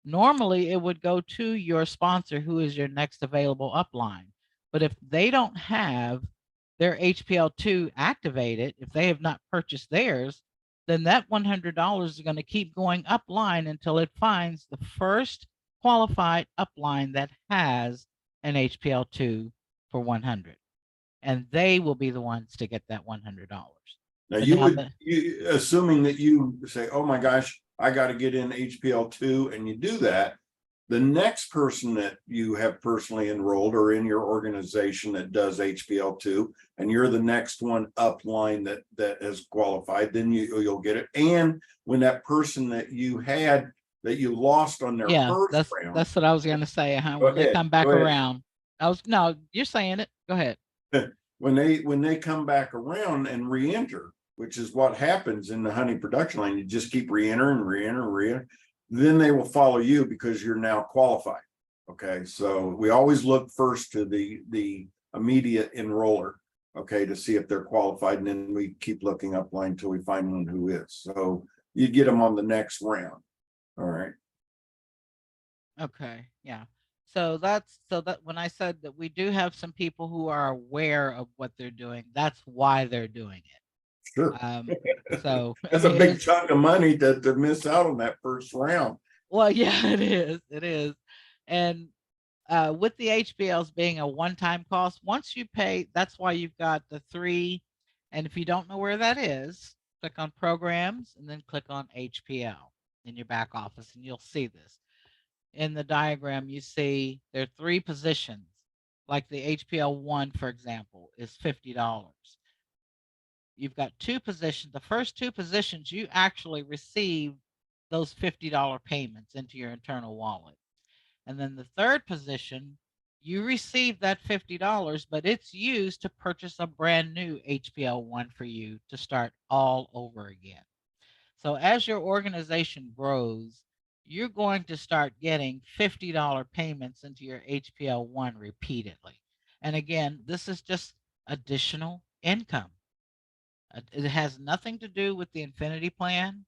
S2: normally it would go to your sponsor who is your next available upline. But if they don't have their HPL2 activated, if they have not purchased theirs, then that $100 is going to keep going upline until it finds the first qualified upline that has an HPL2 for 100. And they will be the ones to get that $100.
S1: Now
S2: But
S1: assuming that you say, oh my gosh, I got to get in HPL2, and you do that, the next person that you have personally enrolled or in your organization that does HPL2, and you're the next one upline that has qualified, then you'll get it. And when that person that you had that you lost on their first round,
S2: that's what I was going to say.
S1: go
S2: When they
S1: ahead,
S2: come back
S1: go ahead.
S2: around, no, you're saying it. Go ahead.
S1: When they come back around and re-enter, which is what happens in the honey production line, you just keep re-enter, then they will follow you because you're now qualified. Okay, so we always look first to the immediate enroller, okay, to see if they're qualified, and then we keep looking upline until we find one who is. So you get them on the next round. All right.
S2: Okay, yeah. So that when I said that we do have some people who are aware of what they're doing, that's why they're doing it.
S1: Sure.
S2: So
S1: That's a big chunk of money to miss out on that first round.
S2: Well, yeah, it is. It is. And with the HBLs being a one-time cost, once you pay, that's why you've got the 3. And if you don't know where that is, click on programs and then click on HPL in your back office, and you'll see this. In the diagram, you see there are 3 positions. Like the HPL1, for example, is $50. You've got 2 positions. The first 2 positions, you actually receive those $50 payments into your internal wallet. And then the third position, you receive that $50, but it's used to purchase a brand new HPL1 for you to start all over again. So as your organization grows, you're going to start getting $50 payments into your HPL1 repeatedly. And again, this is just additional income. It has nothing to do with the Infinity plan.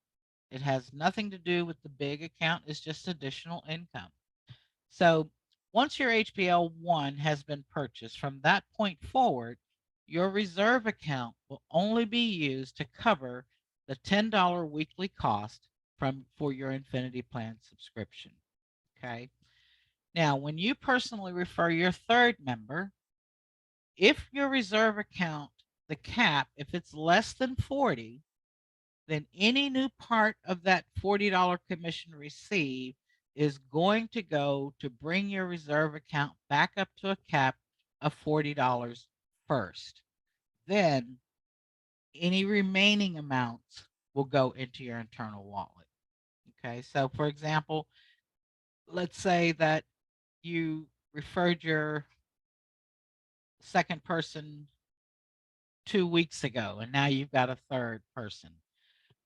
S2: It has nothing to do with the big account. It's just additional income. So once your HPL1 has been purchased, from that point forward, your reserve account will only be used to cover the $10 weekly cost for your Infinity plan subscription. Okay. Now, when you personally refer your third member, if your reserve account, the cap, if it's less than 40, then any new part of that $40 commission received is going to go to bring your reserve account back up to a cap of $40 first. Then any remaining amounts will go into your internal wallet. Okay, so for example, let's say that you referred your second person 2 weeks ago, and now you've got a third person.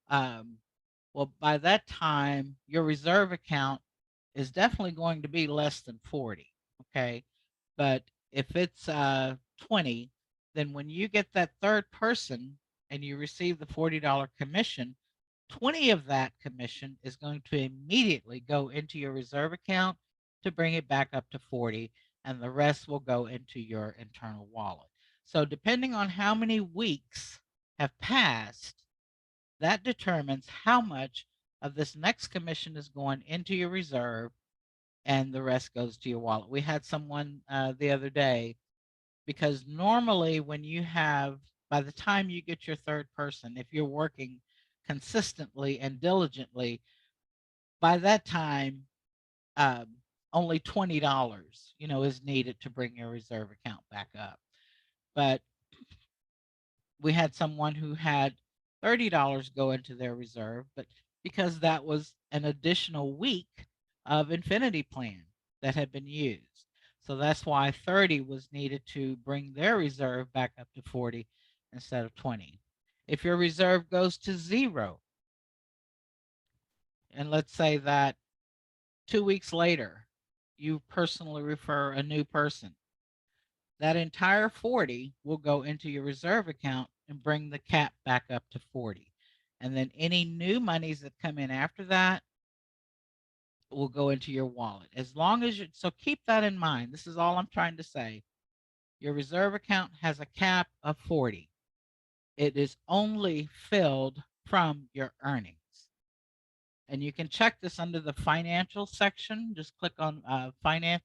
S2: Well, by that time, your reserve account is definitely going to be less than 40. Okay. But if it's 20, then when you get that third person and you receive the $40 commission, 20 of that commission is going to immediately go into your reserve account to bring it back up to 40, and the rest will go into your internal wallet. So depending on how many weeks have passed, that determines how much of this next commission is going into your reserve and the rest goes to your wallet. We had someone the other day, because normally when you have, by the time you get your third person, if you're working consistently and diligently, by that time, um, only $20, is needed to bring your reserve account back up. But we had someone who had $30 go into their reserve, but because that was an additional week of Infinity Plan that had been used. So that's why 30 was needed to bring their reserve back up to 40 instead of 20. If your reserve goes to zero, and let's say that 2 weeks later, you personally refer a new person, that entire 40 will go into your reserve account and bring the cap back up to 40. And then any new monies that come in after that will go into your wallet. As long as you, so keep that in mind. This is all I'm trying to say. Your reserve account has a cap of 40. It is only filled from your earnings. And you can check this under the financial section. Just click on finance,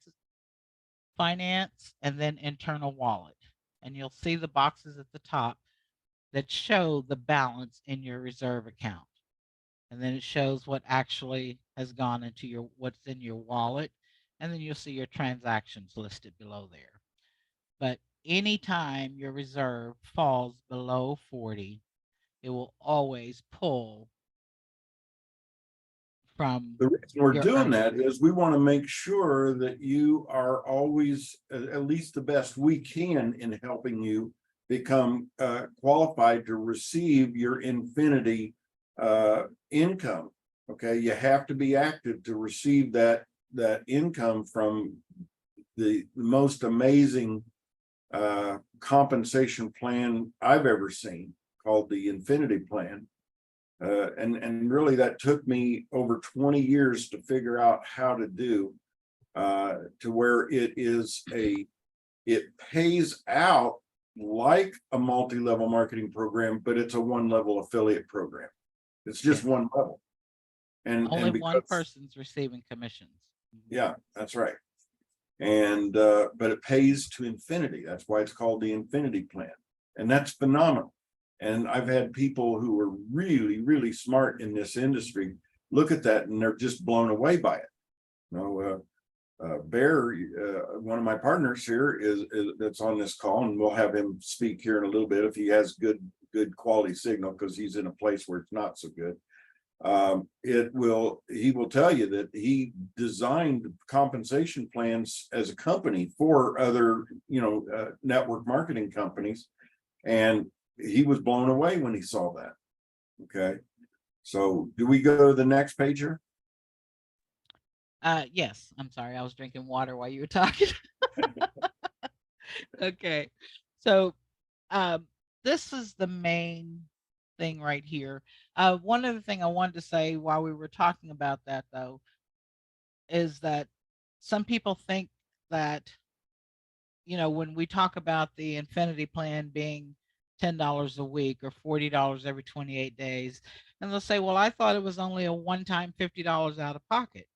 S2: and then internal wallet. And you'll see the boxes at the top that show the balance in your reserve account. And then it shows what actually has gone into what's in your wallet. And then you'll see your transactions listed below there. But anytime your reserve falls below 40, it will always pull from
S1: The reason we're
S2: your
S1: doing
S2: earnings.
S1: that is we want to make sure that you are always at least the best we can in helping you become qualified to receive your Infinity income. Okay, you have to be active to receive that income from the most amazing compensation plan I've ever seen, called the Infinity Plan. And really that took me over 20 years to figure out how to do, to where it pays out like a multi-level marketing program, but it's a one-level affiliate program. It's just one level.
S2: Only one
S1: because,
S2: person's receiving commissions.
S1: yeah, that's right. And but it pays to infinity. That's why it's called the Infinity Plan. And that's phenomenal. And I've had people who are really, really smart in this industry look at that and they're just blown away by it. You know, Bear, one of my partners here is that's on this call, and we'll have him speak here in a little bit if he has good quality signal, because he's in a place where it's not so good. He will tell you that he designed compensation plans as a company for other, network marketing companies, and he was blown away when he saw that. Okay, so do we go to the next page here?
S2: Yes, I'm sorry, I was drinking water while you were talking. Okay, so this is the main thing right here. One other thing I wanted to say while we were talking about that, though, is that some people think that, when we talk about the Infinity Plan being $10 a week or $40 every 28 days, and they'll say, well, I thought it was only a one-time $50 out of pocket.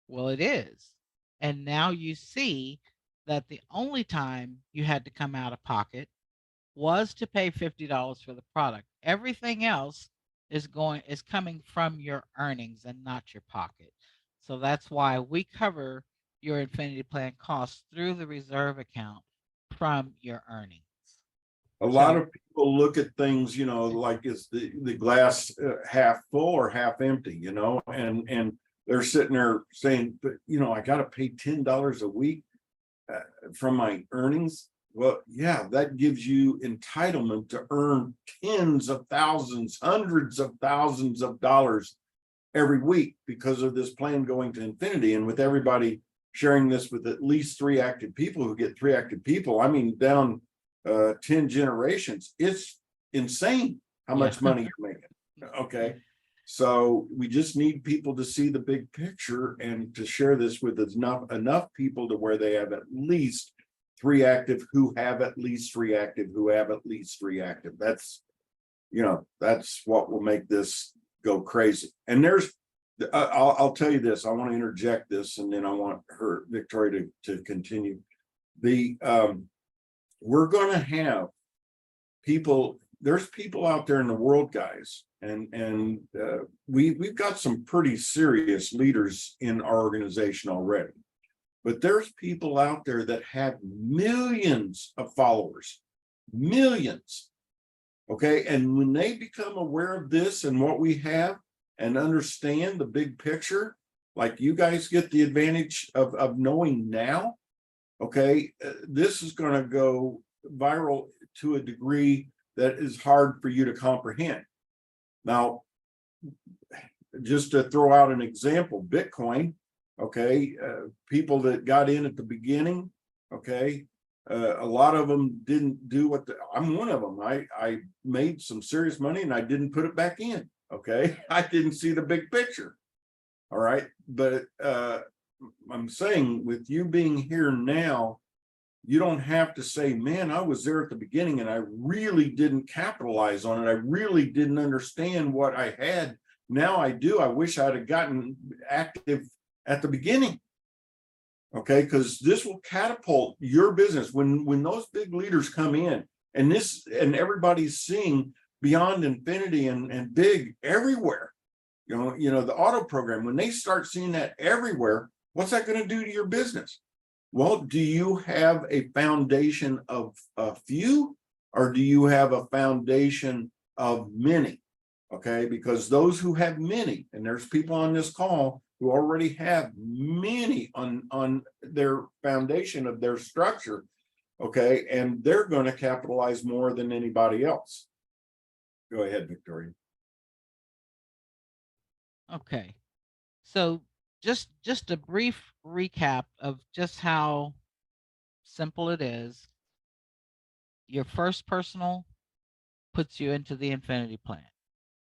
S2: Well, it is. And now you see that the only time you had to come out of pocket was to pay $50 for the product. Everything else is coming from your earnings and not your pocket. So that's why we cover your Infinity Plan costs through the reserve account from your earnings.
S1: A lot of people look at things, like is the glass half full or half empty, and they're sitting there saying, but I got to pay $10 a week from my earnings. Well, yeah, that gives you entitlement to earn tens of thousands, hundreds of thousands of dollars every week because of this plan going to infinity. And with everybody sharing this with at least 3 active people who get 3 active people, I mean, down 10 generations, it's insane how much money you're making. Okay. So we just need people to see the big picture and to share this with enough people to where they have at least 3 active, who have at least 3 active, who have at least 3 active. That's, that's what will make this go crazy. And I'll tell you this, I want to interject this, and then I want Victoria to continue. We're going to have people, there's people out there in the world, guys, and we've got some pretty serious leaders in our organization already, but there's people out there that have millions of followers, millions. Okay, and when they become aware of this and what we have and understand the big picture, like you guys get the advantage of knowing now, okay, this is going to go viral to a degree that is hard for you to comprehend. Now, just to throw out an example, Bitcoin, okay, people that got in at the beginning, okay, a lot of them didn't do what I'm one of them. I made some serious money and I didn't put it back in. Okay, I didn't see the big picture. All right, but I'm saying with you being here now, you don't have to say, man, I was there at the beginning and I really didn't capitalize on it. I really didn't understand what I had. Now I do. I wish I'd have gotten active at the beginning. Okay, because this will catapult your business when those big leaders come in, and everybody's seeing beyond infinity and big everywhere. The auto program, when they start seeing that everywhere, what's that going to do to your business? Well, do you have a foundation of a few, or do you have a foundation of many? Okay, because those who have many, and there's people on this call who already have many on their foundation of their structure, okay, and they're going to capitalize more than anybody else. Go ahead, Victoria.
S2: Okay. So just a brief recap of just how simple it is. Your first personal puts you into the infinity plan.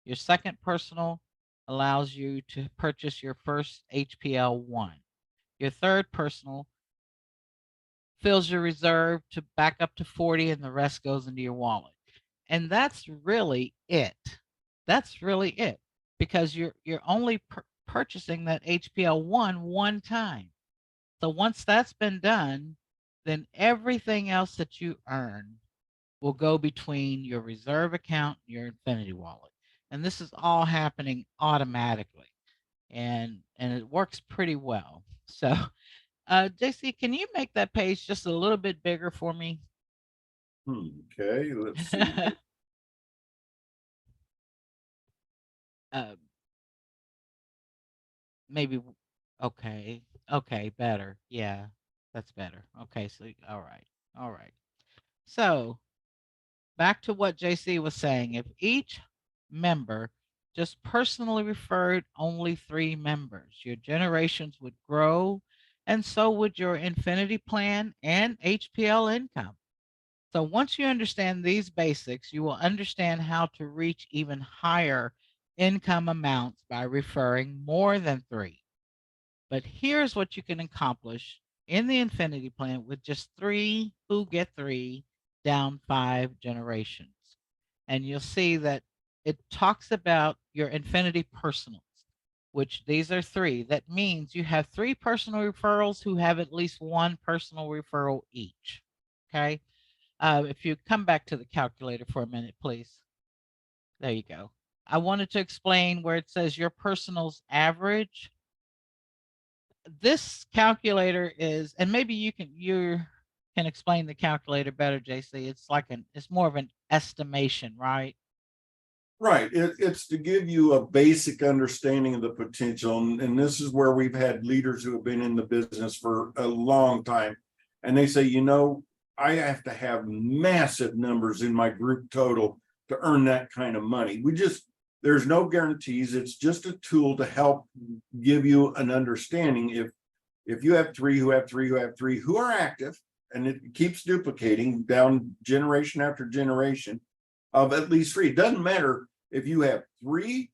S2: Your second personal allows you to purchase your first HPL1. Your third personal fills your reserve to back up to 40, and the rest goes into your wallet. And that's really it. That's really it, because you're only purchasing that HPL1 one time. So once that's been done, then everything else that you earn will go between your reserve account and your infinity wallet. And this is all happening automatically. And it works pretty well. So JC, can you make that page just a little bit bigger for me?
S1: Okay, let's see.
S2: Maybe, okay. Okay, better. Yeah, that's better. Okay, so all right. All right. So back to what JC was saying. If each member just personally referred only 3 members, your generations would grow, and so would your infinity plan and HPL income. So once you understand these basics, you will understand how to reach even higher income amounts by referring more than 3. But here's what you can accomplish in the infinity plan with just 3 who get 3 down 5 generations. And you'll see that it talks about your infinity personals, which these are 3. That means you have 3 personal referrals who have at least 1 personal referral each. Okay. If you come back to the calculator for a minute, please. There you go. I wanted to explain where it says your personals average. This calculator is, and maybe you can explain the calculator better, JC. It's more of an estimation, right?
S1: Right. It's to give you a basic understanding of the potential. And this is where we've had leaders who have been in the business for a long time. And they say, I have to have massive numbers in my group total to earn that kind of money. There's no guarantees. It's just a tool to help give you an understanding. If you have 3 who have 3 who have 3 who are active, and it keeps duplicating down generation after generation of at least 3. It doesn't matter if you have 3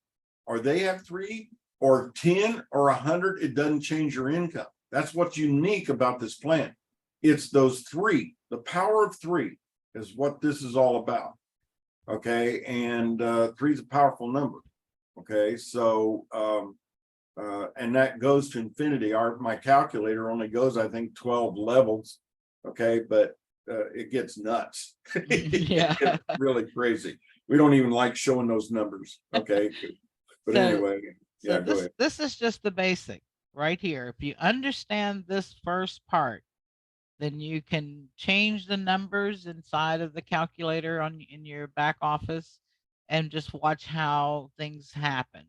S1: or they have 3 or 10 or 100, it doesn't change your income. That's what's unique about this plan. It's those 3. The power of 3 is what this is all about. Okay, and 3 is a powerful number. Okay, so and that goes to infinity. My calculator only goes, I think, 12 levels. Okay, but it gets nuts.
S2: Yeah.
S1: It gets really crazy. We don't even like showing those numbers. Okay, but
S2: So-
S1: anyway,
S2: So
S1: yeah, go ahead.
S2: this is just the basic right here. If you understand this first part, then you can change the numbers inside of the calculator in your back office and just watch how things happen.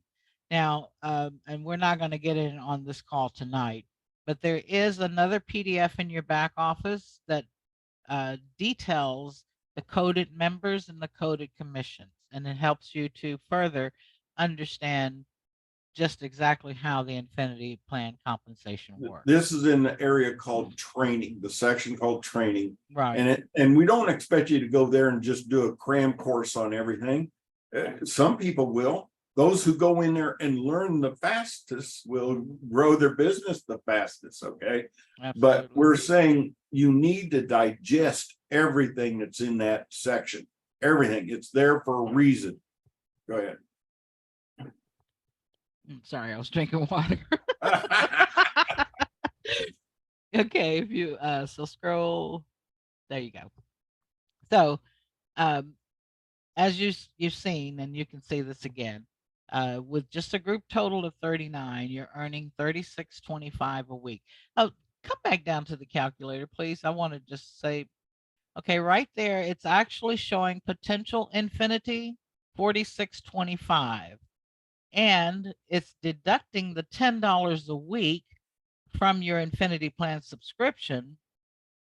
S2: Now, and we're not going to get in on this call tonight, but there is another PDF in your back office that details the coded members and the coded commissions, and it helps you to further understand just exactly how the Infinity plan compensation works.
S1: This is in the area called training, the section called training.
S2: Right.
S1: And we don't expect you to go there and just do a cram course on everything. Some people will. Those who go in there and learn the fastest will grow their business the fastest. Okay.
S2: Absolutely.
S1: But we're saying you need to digest everything that's in that section. Everything. It's there for a reason. Go ahead.
S2: Sorry, I was drinking water. Okay, if you so scroll, there you go. So as you've seen, and you can see this again, with just a group total of 39, you're earning $36.25 a week. Oh, come back down to the calculator, please. I want to just say, okay, right there, it's actually showing potential infinity $46.25, and it's deducting the $10 a week from your Infinity plan subscription,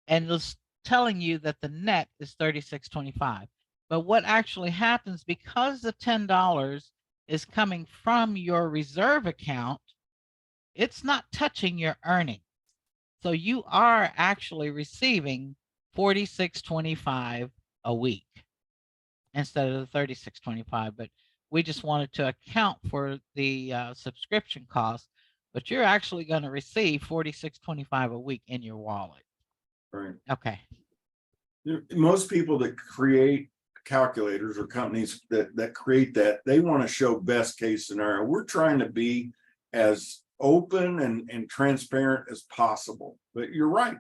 S2: and it's telling you that the net is $36.25. But what actually happens, because the $10 is coming from your reserve account, it's not touching your earnings. So you are actually receiving $46.25 a week instead of the $36.25. But we just wanted to account for the subscription cost. But you're actually going to receive $46.25 a week in your wallet.
S1: Right.
S2: Okay.
S1: Most people that create calculators or companies that create that, they want to show best case scenario. We're trying to be as open and transparent as possible. But you're right.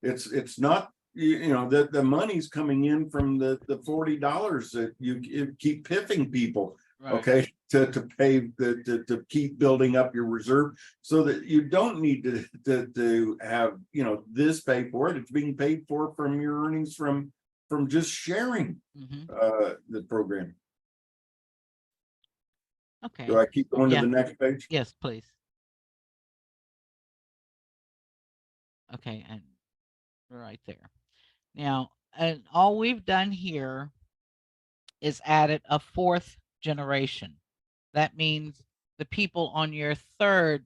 S1: It's not, you know, the money's coming in from the $40 that you keep piffing people. Right. Okay, to pay to keep building up your reserve so that you don't need to have, you know, this pay for it. It's being paid for from your earnings from just sharing the program.
S2: Okay.
S1: Do I keep going to the next page?
S2: Yes, please. Okay, and right there. Now, and all we've done here is added a 4th generation. That means the people on your 3rd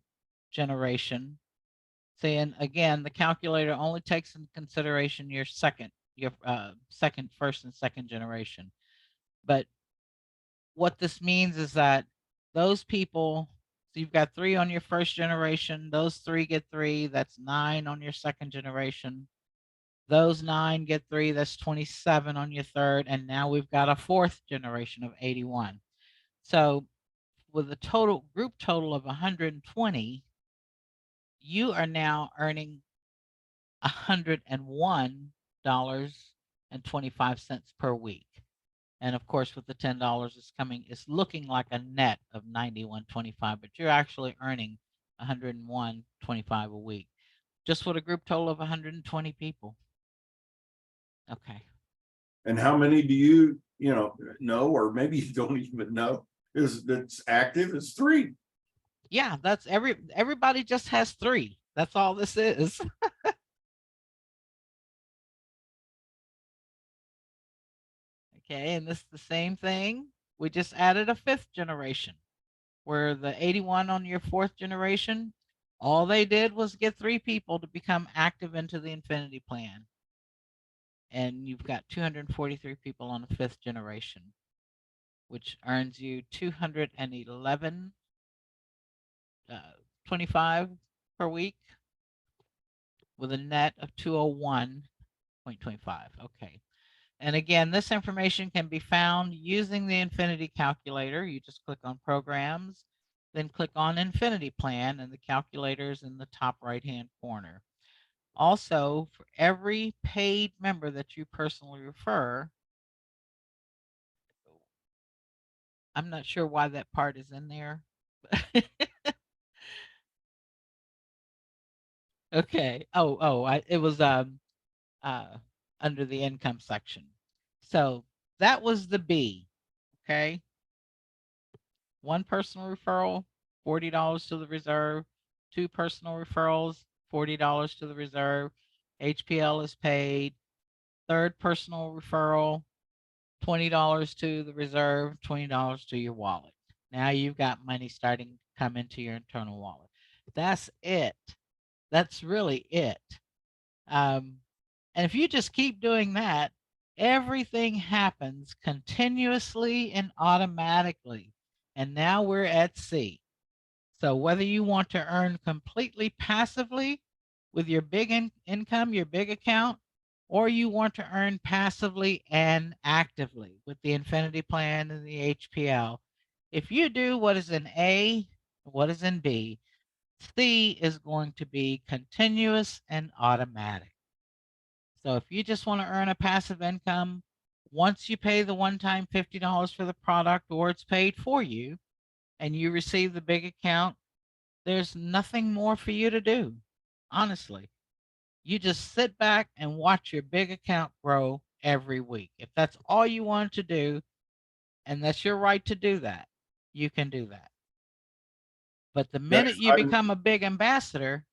S2: generation. Saying again, the calculator only takes into consideration your second, first and second generation. But what this means is that those people, so you've got 3 on your first generation, those 3 get 3, that's 9 on your second generation. Those 9 get 3, that's 27 on your third, and now we've got a 4th generation of 81. So with a total group total of 120, you are now earning $101.25 per week. And of course, with the $10 it's looking like a net of $91.25, but you're actually earning $101.25 a week, just with a group total of 120 people. Okay.
S1: And how many do you know, or maybe you don't even know, is that's active? Is 3.
S2: Yeah, that's everybody just has 3. That's all this is. Okay, and this is the same thing. We just added a 5th generation, where the 81 on your 4th generation, all they did was get 3 people to become active into the Infinity plan. And you've got 243 people on the 5th generation. which earns you 211 25 per week with a net of 201.25. Okay. And again, this information can be found using the Infinity calculator. You just click on programs, then click on Infinity plan, and the calculator is in the top right-hand corner. Also, for every paid member that you personally refer, I'm not sure why that part is in there. Okay. It was uh under the income section. So that was the B. Okay. One personal referral, $40 to the reserve. Two personal referrals, $40 to the reserve. HPL is paid. Third personal referral, $20 to the reserve, $20 to your wallet. Now you've got money starting to come into your internal wallet. That's it. That's really it. And if you just keep doing that, everything happens continuously and automatically. And now we're at C. So whether you want to earn completely passively with your big income, your big account, or you want to earn passively and actively with the Infinity plan and the HPL, if you do what is in A, what is in B, C is going to be continuous and automatic. So if you just want to earn a passive income, once you pay the one-time $50 for the product or it's paid for you and you receive the big account, there's nothing more for you to do. Honestly, you just sit back and watch your big account grow every week. If that's all you want to do, and that's your right to do that, you can do that. But the minute you become a big ambassador,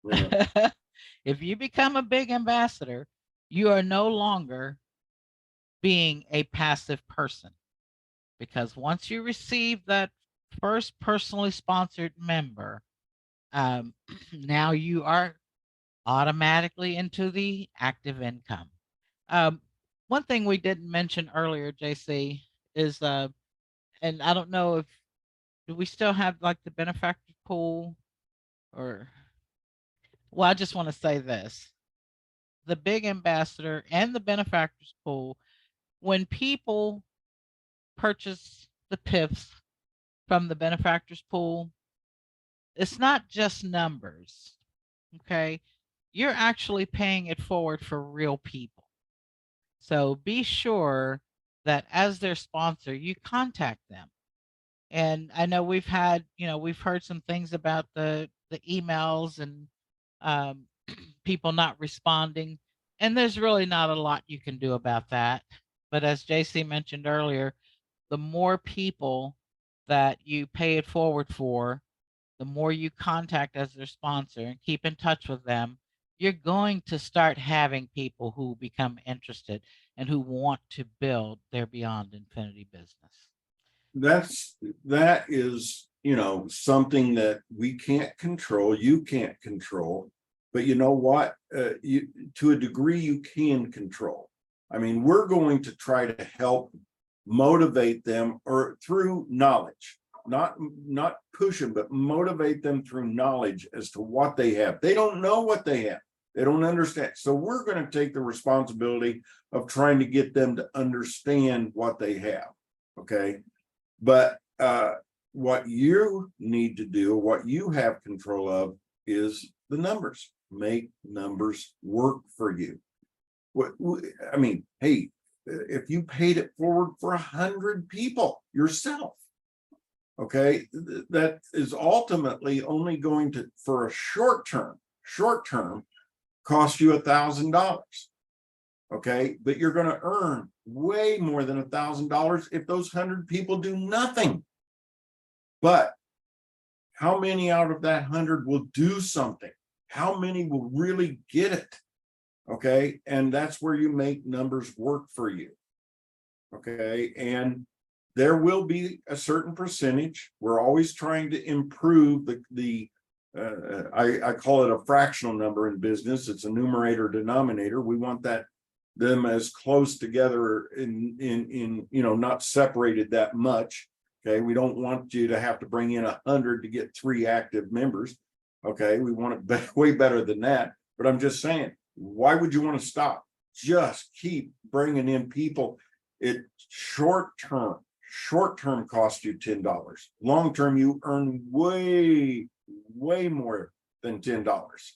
S1: Yeah.
S2: if you become a big ambassador, you are no longer being a passive person, because once you receive that first personally sponsored member, now you are automatically into the active income. Um, One thing we didn't mention earlier, JC, is and I don't know if do we still have like the benefactor pool, or well, I just want to say this: the big ambassador and the benefactors pool, when people purchase the PIFs from the benefactors pool, it's not just numbers. Okay, you're actually paying it forward for real people. So be sure that as their sponsor, you contact them. And I know we've heard some things about the emails and um, people not responding, and there's really not a lot you can do about that. But as JC mentioned earlier, the more people that you pay it forward for, the more you contact as their sponsor and keep in touch with them, you're going to start having people who become interested and who want to build their Beyond Infinity business.
S1: That is, something that we can't control, you can't control, but you know what? You, to a degree, you can control. I mean, we're going to try to help motivate them or through knowledge, not push them, but motivate them through knowledge as to what they have. They don't know what they have. They don't understand. So we're going to take the responsibility of trying to get them to understand what they have. Okay. But what you need to do, what you have control of, is the numbers. Make numbers work for you. I mean, hey, if you paid it forward for 100 people yourself, okay, that is ultimately only going to, for a short term, cost you $1,000. Okay, but you're going to earn way more than $1,000 if those 100 people do nothing. But how many out of that 100 will do something? How many will really get it? Okay, and that's where you make numbers work for you. Okay, and there will be a certain percentage. We're always trying to improve I call it a fractional number in business. It's a numerator denominator. We want that them as close together in not separated that much. Okay, we don't want you to have to bring in 100 to get 3 active members. Okay, we want it way better than that. But I'm just saying, why would you want to stop? Just keep bringing in people. It short term costs you $10. Long term, you earn way more than $10.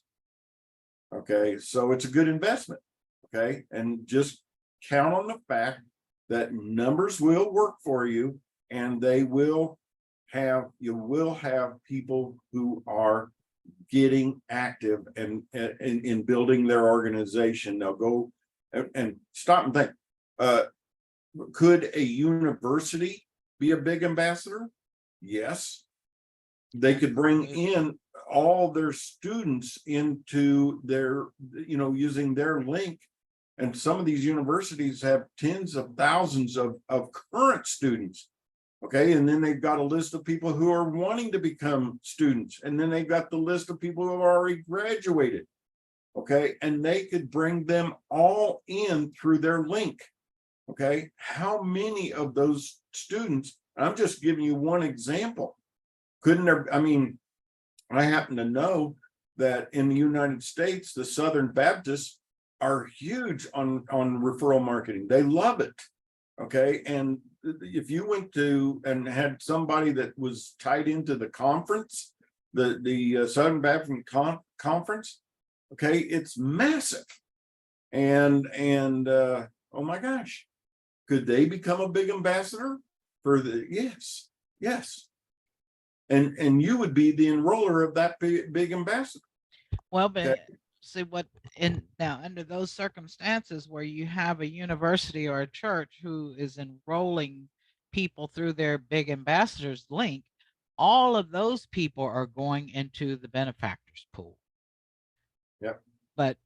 S1: Okay, so it's a good investment. Okay, and just count on the fact that numbers will work for you, and you will have people who are getting active and in building their organization. They'll go and stop and think, could a university be a big ambassador? Yes. They could bring in all their students into their, using their link. And some of these universities have tens of thousands of current students. Okay, and then they've got a list of people who are wanting to become students. And then they've got the list of people who have already graduated. Okay, and they could bring them all in through their link. Okay, how many of those students, I'm just giving you one example. Couldn't there, I happen to know that in the United States, the Southern Baptists are huge on referral marketing. They love it. Okay, and if you went to and had somebody that was tied into the conference, the Southern Baptist Conference, okay, it's massive. And oh my gosh, could they become a big ambassador for the? Yes. And you would be the enroller of that big ambassador.
S2: Well, but
S1: Okay.
S2: see what now under those circumstances where you have a university or a church who is enrolling people through their big ambassadors link, all of those people are going into the benefactors pool.
S1: Yep.
S2: But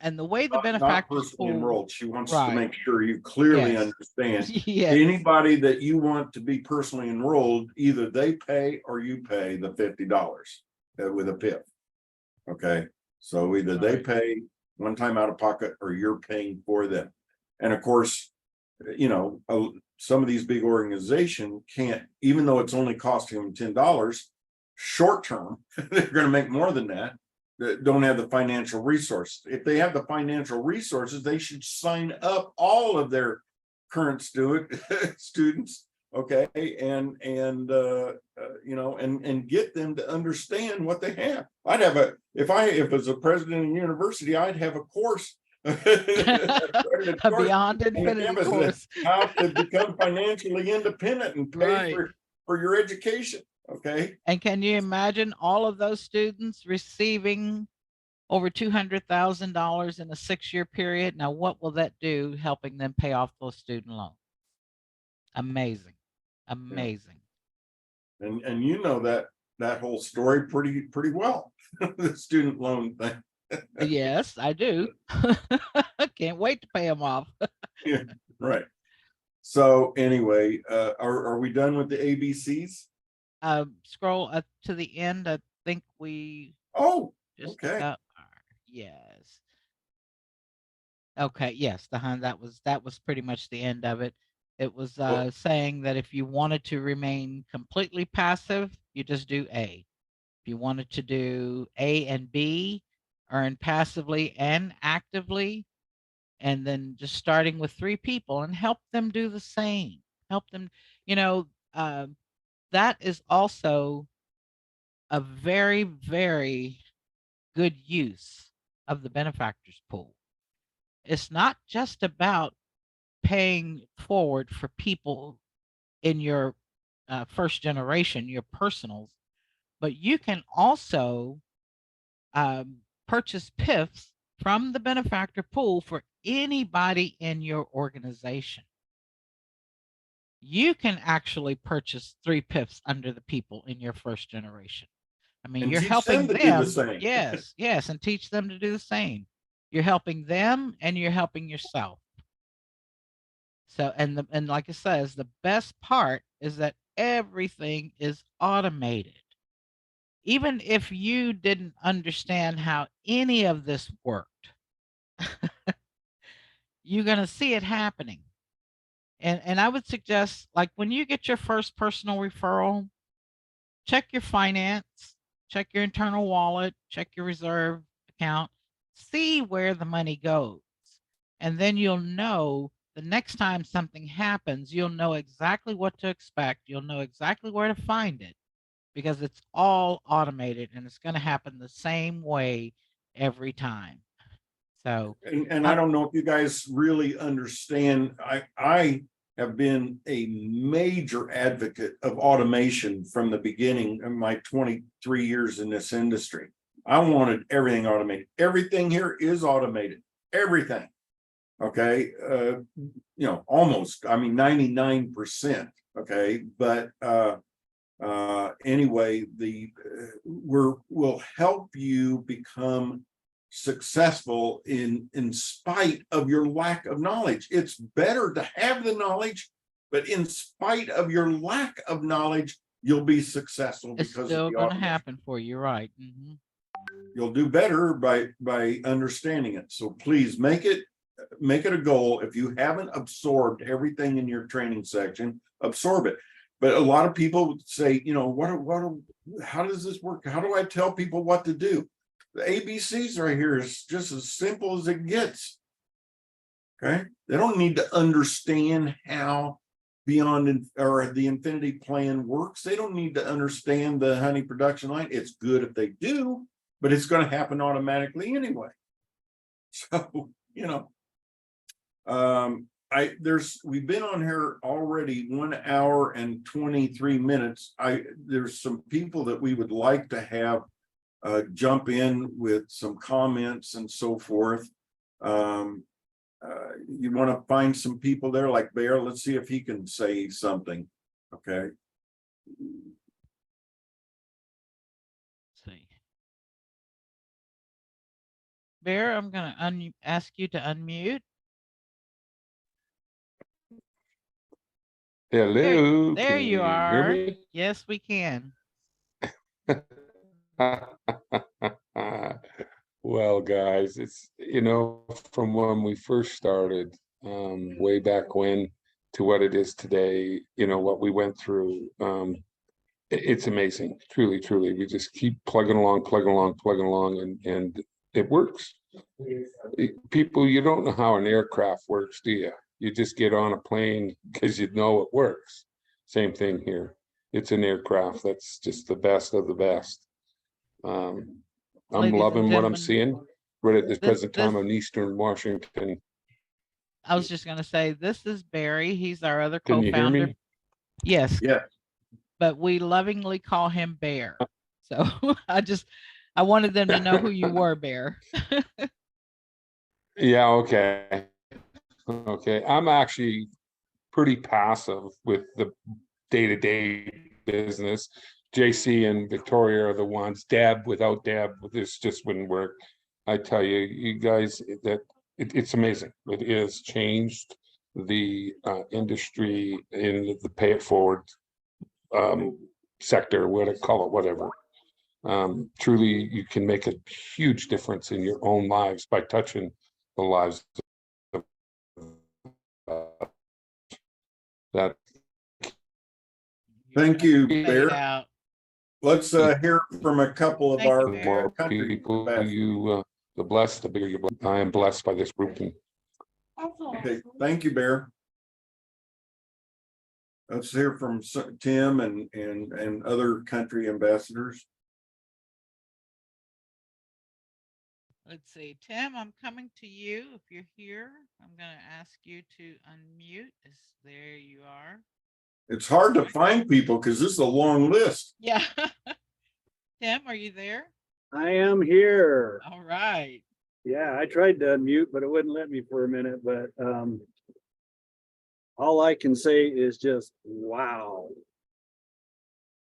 S2: and the way the
S1: Not
S2: benefactors
S1: personally
S2: pool,
S1: enrolled. She wants to
S2: right?
S1: make sure you clearly
S2: Yes.
S1: understand.
S2: Yes.
S1: Anybody that you want to be personally enrolled, either they pay or you pay the $50 with a PIF. Okay, so either they
S2: Right.
S1: pay one time out of pocket or you're paying for them. And of course, some of these big organizations can't, even though it's only costing them $10 short term, they're going to make more than that don't have the financial resources. If they have the financial resources, they should sign up all of their current students, okay, and get them to understand what they have. I'd have if as a president of the university, I'd have a course,
S2: A beyond infinity course.
S1: how to become financially independent and pay
S2: Right.
S1: for your education. Okay.
S2: And can you imagine all of those students receiving over $200,000 in a 6-year period? Now, what will that do helping them pay off those student loans? Amazing. Amazing.
S1: Yeah. And that whole story pretty well, the student loan thing.
S2: Yes, I do. Can't wait to pay them off.
S1: Yeah, right. So anyway, are we done with the ABCs?
S2: Scroll up to the end. I think we just
S1: okay.
S2: about yes. Okay, yes, that was pretty much the end of it. It was saying that if you wanted to remain completely passive, you just do A. If you wanted to do A and B, earn passively and actively, and then just starting with 3 people and help them do the same. Help them, that is also a very, very good use of the benefactors pool. It's not just about paying forward for people in your first generation, your personals, but you can also purchase PIFs from the benefactor pool for anybody in your organization. You can actually purchase 3 PIFs under the people in your first generation. I mean,
S1: and
S2: you're
S1: teach
S2: helping
S1: them to do the
S2: them.
S1: same.
S2: Yes, and teach them to do the same. You're helping them and you're helping yourself. So, and like it says, the best part is that everything is automated. Even if you didn't understand how any of this worked, you're going to see it happening. And I would suggest, like, when you get your first personal referral, check your finance, check your internal wallet, check your reserve account, see where the money goes. And then you'll know the next time something happens, you'll know exactly what to expect. You'll know exactly where to find it because it's all automated and it's going to happen the same way every time. So,
S1: And I don't know if you guys really understand. I have been a major advocate of automation from the beginning of my 23 years in this industry. I wanted everything automated. Everything here is automated. Everything. Okay. Almost, I mean, 99%. Okay. But anyway, we'll help you become successful in spite of your lack of knowledge. It's better to have the knowledge, but in spite of your lack of knowledge, you'll be successful
S2: it's
S1: because
S2: still
S1: of the
S2: going to
S1: automation.
S2: happen for you. Right. Mm-hmm.
S1: You'll do better by understanding it. So please make it a goal. If you haven't absorbed everything in your training section, absorb it. But a lot of people say, how does this work? How do I tell people what to do? The ABCs right here is just as simple as it gets. Okay. They don't need to understand how Beyond or the Infinity plan works. They don't need to understand the honey production line. It's good if they do, but it's going to happen automatically anyway. So, we've been on here already 1 hour and 23 minutes. There's some people that we would like to have jump in with some comments and so forth. You want to find some people there like Bear. Let's see if he can say something. Okay.
S2: Let's see. Bear, I'm going to ask you to unmute.
S3: Hello.
S2: There
S3: Can
S2: you
S3: hear
S2: are.
S3: me?
S2: Yes, we can.
S3: Well, guys, it's, from when we first started, way back when to what it is today, what we went through, it's amazing. Truly, truly. We just keep plugging along, and it works. People, you don't know how an aircraft works, do you? You just get on a plane because you know it works. Same thing here. It's an aircraft that's just the best of the best. I'm
S2: Ladies and
S3: loving what I'm
S2: gentlemen,
S3: seeing right at this present time
S2: this-
S3: in Eastern Washington.
S2: I was just going to say, this is Barry. He's our other
S3: Can you hear
S2: co-founder.
S3: me?
S2: Yes.
S1: Yeah.
S2: But we lovingly call him Bear. So I wanted them to know who you were, Bear.
S3: Yeah, okay. Okay. I'm actually pretty passive with the day-to-day business. JC and Victoria are the ones. Deb, without Deb, this just wouldn't work. I tell you, you guys, that it's amazing. It has changed the industry in the pay it forward sector, call it whatever. Truly, you can make a huge difference in your own lives by touching the lives of that.
S1: Thank you,
S2: Fade
S1: Bear.
S2: out.
S1: Let's hear from a couple of
S2: Thank you,
S1: our
S2: Bear.
S1: country
S3: people
S1: ambassadors.
S3: the blessed, the bigger you bless. I am blessed by this group.
S1: Okay, thank you, Bear. Let's hear from Tim and other country ambassadors.
S2: Let's see. Tim, I'm coming to you. If you're here, I'm going to ask you to unmute. There you are.
S1: It's hard to find people because this is a long list.
S2: Yeah. Tim, are you there?
S4: I am here.
S2: All right.
S4: Yeah, I tried to unmute, but it wouldn't let me for a minute. But all I can say is just wow.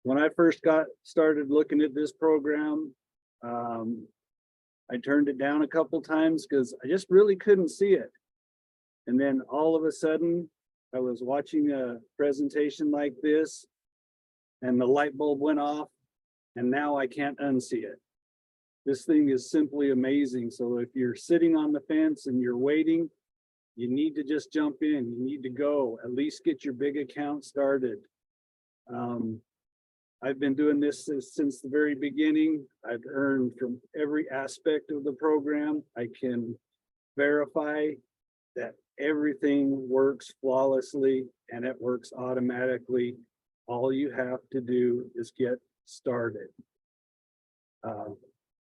S4: When I first got started looking at this program, I turned it down a couple times because I just really couldn't see it. And then all of a sudden, I was watching a presentation like this, and the light bulb went off, and now I can't unsee it. This thing is simply amazing. So if you're sitting on the fence and you're waiting, you need to just jump in. You need to go, at least get your big account started. I've been doing this since the very beginning. I've earned from every aspect of the program. I can verify that everything works flawlessly and it works automatically. All you have to do is get started.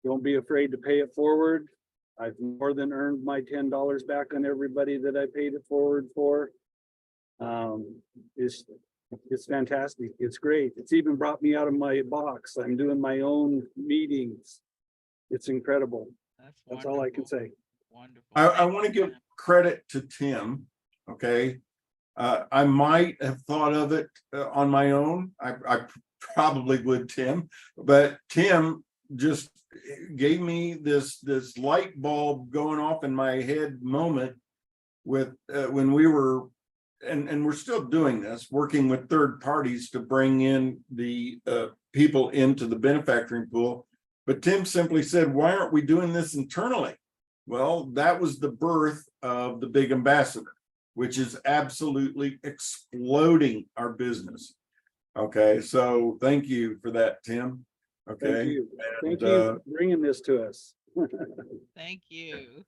S4: Don't be afraid to pay it forward. I've more than earned my $10 back on everybody that I paid it forward for. It's fantastic. It's great. It's even brought me out of my box. I'm doing my own meetings. It's incredible. That's all I can say.
S2: Wonderful.
S1: I want to give credit to Tim. Okay. I might have thought of it on my own. I probably would, Tim, but Tim just gave me this light bulb going off in my head moment with when we were, and we're still doing this, working with third parties to bring in the people into the benefactoring pool. But Tim simply said, why aren't we doing this internally? Well, that was the birth of the Big Ambassador, which is absolutely exploding our business. Okay, so thank you for that, Tim. Okay.
S4: Thank you. Thank
S1: And,
S4: you for bringing this to us.
S2: Thank you.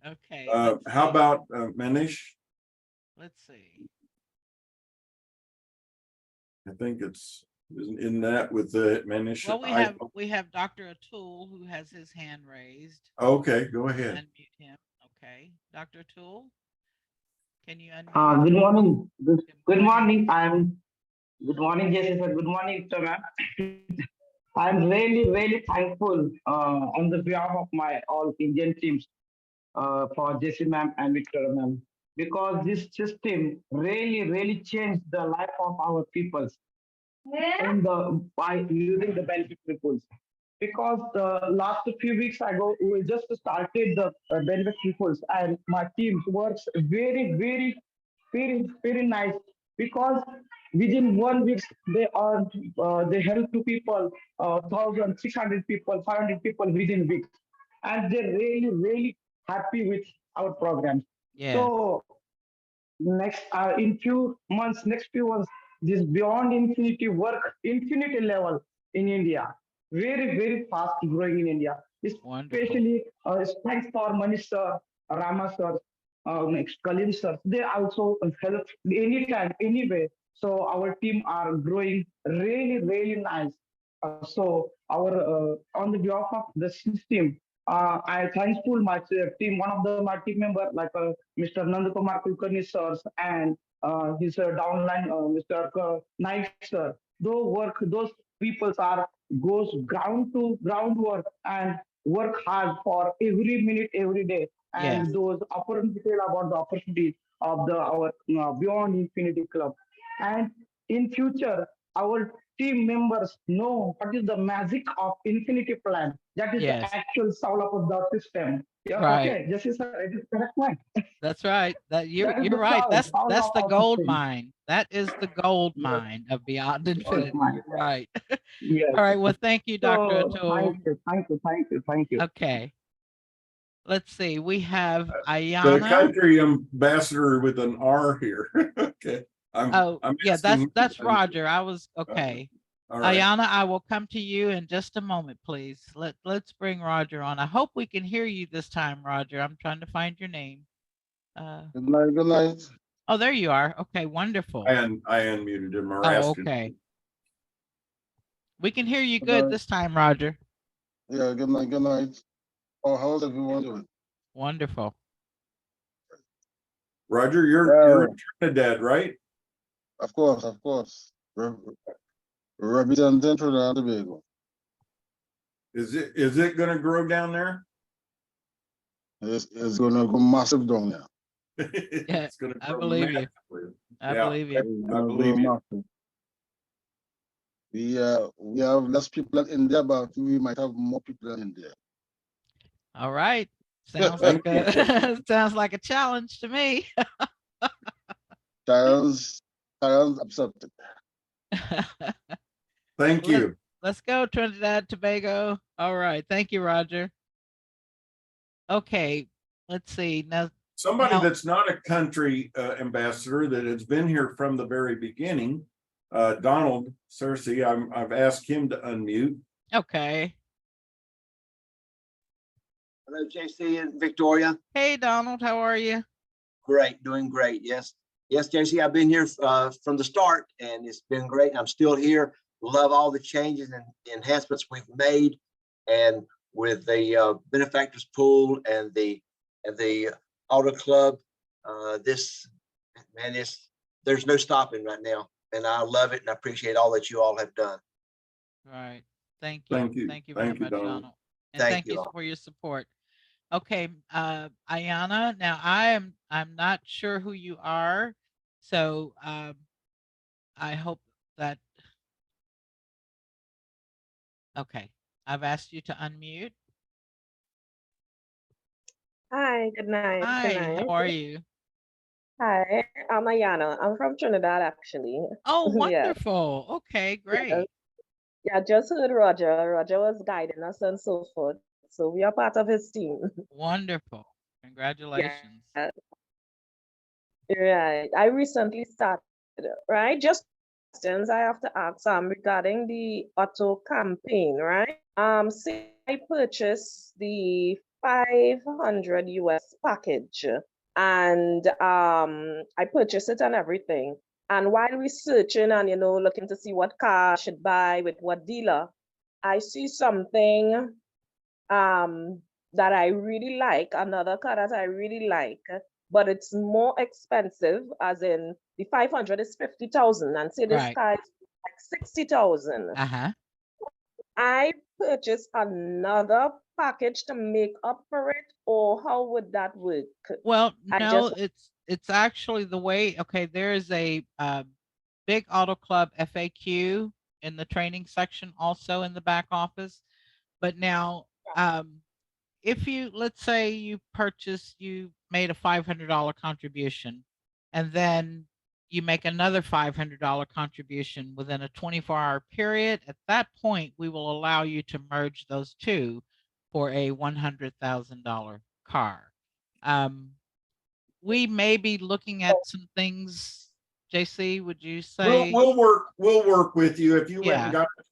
S2: Okay.
S1: How about Manish?
S2: Let's see.
S1: I think it's in that with the Manish.
S2: Well, we have Dr. Atul who has his hand raised.
S1: Okay, go ahead.
S2: Unmute him. Okay. Dr. Atul, can you unmute?
S5: Good morning. Good morning. Good morning, Jesse sir. Good morning, sir, ma'am. I'm really thankful on the behalf of my all Indian teams for Jesse ma'am and Victor ma'am, because this system really changed the life of our people by using the benefit reports. Because the last few weeks ago, we just started the benefit reports, and my team works very nice, because within 1 week they help to people 1,600 people, 500 people within weeks, and they're really happy with our programs.
S2: Yeah.
S5: So next next few months, this beyond infinity work, infinity level in India, very fast growing in India. Especially thanks for Manish sir, Rama sir, next Kalim sir. They also help anytime, anyway. So our team are growing really nice. So our on the behalf of the system, I thankful my team. One of my team member like Mr. Nandakumar Kulkarni sir and his downline Mr. Naik sir. Those people goes ground to groundwork and work hard for every minute, every day. And
S2: Yes.
S5: those detail about the opportunities of our Beyond Infinity Club. And in future, our team members know what is the magic of Infinity Plan. That is
S2: Yes.
S5: the actual soul of the system. Yeah,
S2: Right.
S5: okay, this is it is correct point.
S2: That's right. You're
S5: That is
S2: you're
S5: the
S2: right.
S5: soul
S2: That's
S5: of
S2: the
S5: our
S2: gold
S5: system.
S2: mine. That is the gold
S5: Yes.
S2: mine of Beyond
S5: Gold
S2: Infinity.
S5: mine.
S2: You're right.
S5: Yes.
S2: All right. Well, thank you, Dr.
S5: So
S2: Atul.
S5: thank you.
S2: Okay. Let's see. We have
S1: The
S2: Ayana.
S1: country ambassador with an R here. Okay.
S2: Oh,
S1: I'm
S2: yeah,
S1: asking-
S2: that's Roger. I was okay.
S1: All right.
S2: Ayana, I will come to you in just a moment, please. Let's bring Roger on. I hope we can hear you this time, Roger. I'm trying to find your name.
S6: Good night.
S2: Oh, there you are. Okay, wonderful.
S1: I unmuted him or
S2: Oh,
S1: asked him.
S2: okay. We can hear you
S6: Good
S2: good
S6: night.
S2: this time, Roger.
S6: Yeah, good night. Oh, how's everyone doing?
S2: Wonderful.
S1: Roger, you're in Trinidad, right?
S6: Of course. Representing Trinidad and Tobago.
S1: Is it gonna grow down there?
S6: It's gonna go massive down there.
S1: It's gonna
S2: I
S1: grow
S2: believe you.
S1: massively.
S2: I
S1: Yeah.
S2: believe you.
S1: I believe you.
S6: Massive. We have less people in India, but we might have more people in India.
S2: All right. Sounds like a sounds like a challenge to me.
S6: Child's accepted.
S1: Thank you.
S2: Let's go, Trinidad, Tobago. All right. Thank you, Roger. Okay. Let's see. Now,
S1: Somebody
S2: Now-
S1: that's not a country ambassador that has been here from the very beginning, Donald Cersei, I've asked him to unmute.
S2: Okay.
S7: Hello, JC and Victoria.
S2: Hey, Donald, how are you?
S7: Great, doing great. Yes. Yes, JC, I've been here from the start and it's been great. I'm still here. Love all the changes and enhancements we've made. And with the benefactors pool and the auto club, this man there's no stopping right now. And I love it and I appreciate all that you all have done.
S2: Right. Thank you.
S1: Thank you.
S2: Thank you very
S1: Thank you,
S2: much,
S1: Donald.
S2: Donald. And
S7: Thank
S2: thank
S7: you
S2: you
S7: all.
S2: for your support. Okay, Ayana, now I'm not sure who you are. So I hope that okay. I've asked you to unmute.
S8: Hi, good night.
S2: Hi,
S8: Good
S2: how
S8: night.
S2: are you?
S8: Hi, I'm Ayana. I'm from Trinidad, actually.
S2: Oh,
S8: Yes,
S2: wonderful. Okay, great.
S8: yeah, just heard Roger. Roger was guiding us and so forth. So we are part of his team.
S2: Wonderful. Congratulations.
S8: Yeah. Right. I recently started, right? Just questions I have to ask regarding the auto campaign, right? Say I purchased the 500 US package and I purchased it and everything. And while researching and looking to see what car I should buy with what dealer, I see something that I really like, another car that I really like, but it's more expensive, as in the 500 is 50,000 and say this
S2: Right.
S8: car is like 60,000.
S2: Uh-huh.
S8: I purchase another package to make up for it, or how would that work?
S2: Well,
S8: I
S2: no,
S8: just
S2: it's actually the way, okay, there is a big auto club FAQ in the training section, also in the back office. But now, if you, let's say you made a $500 contribution, and then you make another $500 contribution within a 24-hour period, at that point, we will allow you to merge those two for a $100,000 car. We may be looking at some things. JC, would you say?
S1: We'll work with you. If you went and
S2: Yeah.
S1: got a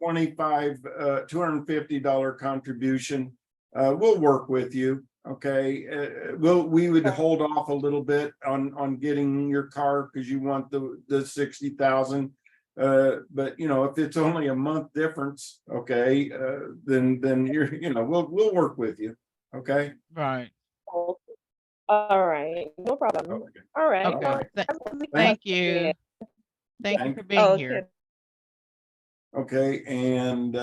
S1: $250 contribution, we'll work with you. Okay. We would hold off a little bit on getting your car because you want the 60,000. But if it's only a month difference, okay, then you're, we'll work with you. Okay.
S2: Right.
S8: all right, no problem.
S1: Okay.
S8: All right.
S2: Okay.
S8: well,
S2: Thank you. Thank you
S1: Thank-
S2: for being here.
S1: Okay. And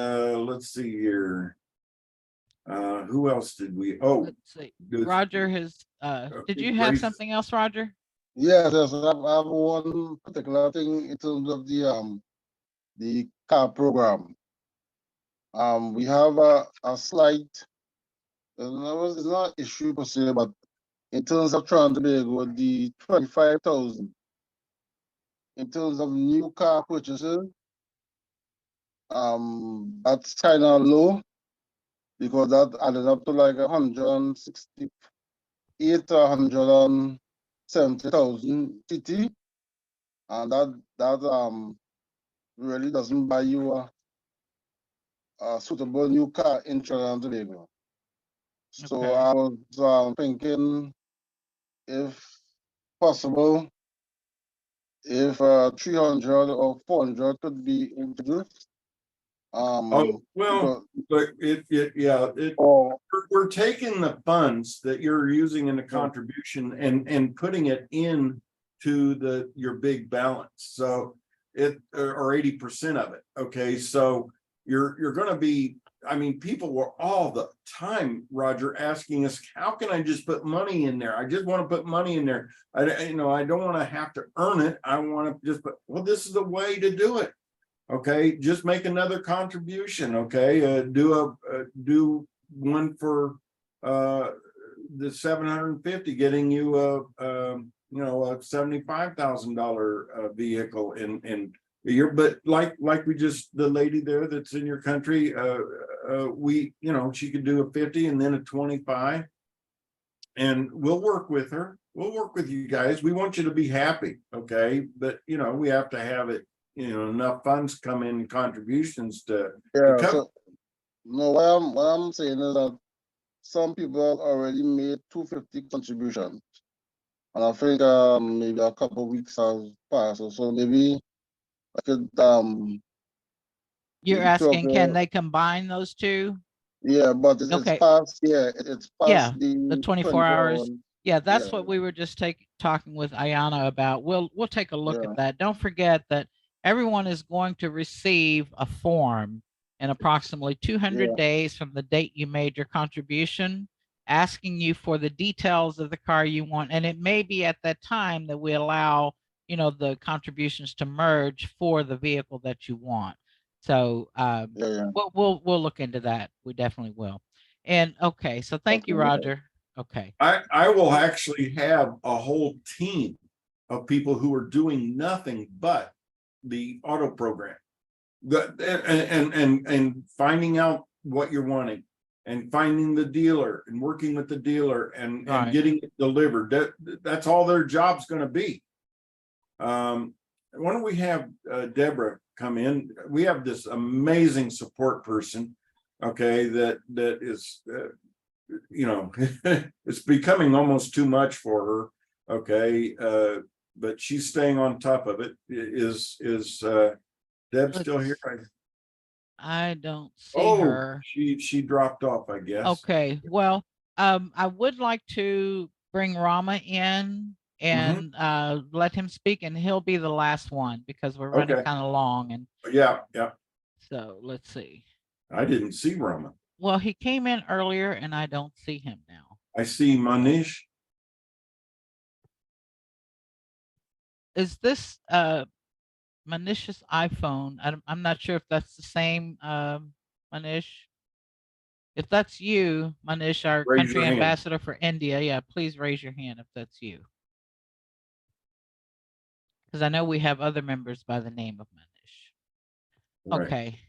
S1: let's see here. Who else did we? Oh,
S2: Let's see.
S1: does-
S2: Roger has, did you have
S1: Grace-
S2: something else, Roger?
S6: Yes, I have one particular thing in terms of the car program. We have a slight, it's not an issue per se, but in terms of trying to be with the 25,000, in terms of new car purchases, that's kind of low because that added up to like 168 or 170,000 TT, and that really doesn't buy you a suitable new car in Trinidad and Tobago. So
S2: Okay.
S6: I was thinking, if possible, if 300 or 400 could be introduced.
S1: Oh, well, but yeah,
S6: or
S1: we're taking the funds that you're using in the contribution and putting it in to your big balance. So or 80% of it. Okay. So you're going to be, I mean, people were all the time, Roger, asking us, how can I just put money in there? I just want to put money in there. I don't want to have to earn it. I want to just put, well, this is the way to do it. Okay, just make another contribution. Okay, do one for the 750, getting you a $75,000 vehicle in your. But like we just, the lady there that's in your country, she could do a 50 and then a 25, and we'll work with her. we'll work with you guys. We want you to be happy, okay? But, you know, we have to have it, you know, enough funds come in, contributions to
S6: Yeah,
S1: cover.
S6: so no, what I'm saying is that some people already made 250 contributions. And I think maybe a couple of weeks have passed. So maybe I could
S2: You're
S6: maybe two of
S2: asking, can
S6: you.
S2: they combine those two?
S6: Yeah, but it's
S2: Okay.
S6: past, yeah, it's
S2: Yeah,
S6: past
S2: the
S6: the
S2: 24 hours. Yeah, that's
S6: Yeah,
S2: what we were just talking with Ayana about. We'll take a look
S6: Yeah.
S2: at that. Don't forget that everyone is going to receive a form in approximately 200
S6: Yeah.
S2: days from the date you made your contribution, asking you for the details of the car you want. And it may be at that time that we allow, you know, the contributions to merge for the vehicle that you want. So
S6: Yeah.
S2: we'll look into that. We definitely will. And okay, so thank you,
S6: Okay, yeah.
S2: Roger. Okay.
S1: I will actually have a whole team of people who are doing nothing but the auto program. And finding out what you're wanting and finding the dealer and working with the dealer and
S2: Right.
S1: getting it delivered. That's all their job's going to be. Why don't we have Deborah come in? We have this amazing support person, okay, that is you know, it's becoming almost too much for her. Okay. But she's staying on top of it. Is Deb still here?
S2: I don't see
S1: Oh,
S2: her.
S1: she dropped off, I guess.
S2: Okay. Well, I would like to bring Rama in and let him speak, and he'll be the last one because we're running
S1: Okay.
S2: kind of long. And
S1: Yeah.
S2: so let's see.
S1: I didn't see Rama.
S2: Well, he came in earlier and I don't see him now.
S1: I see Manish.
S2: Is this Manish's iPhone? I'm not sure if that's the same Manish. If that's you, Manish, our
S1: Raise
S2: country
S1: your hand.
S2: ambassador for India, yeah, please raise your hand if that's you. Because I know we have other members by the name of Manish.
S1: Right.
S2: Okay.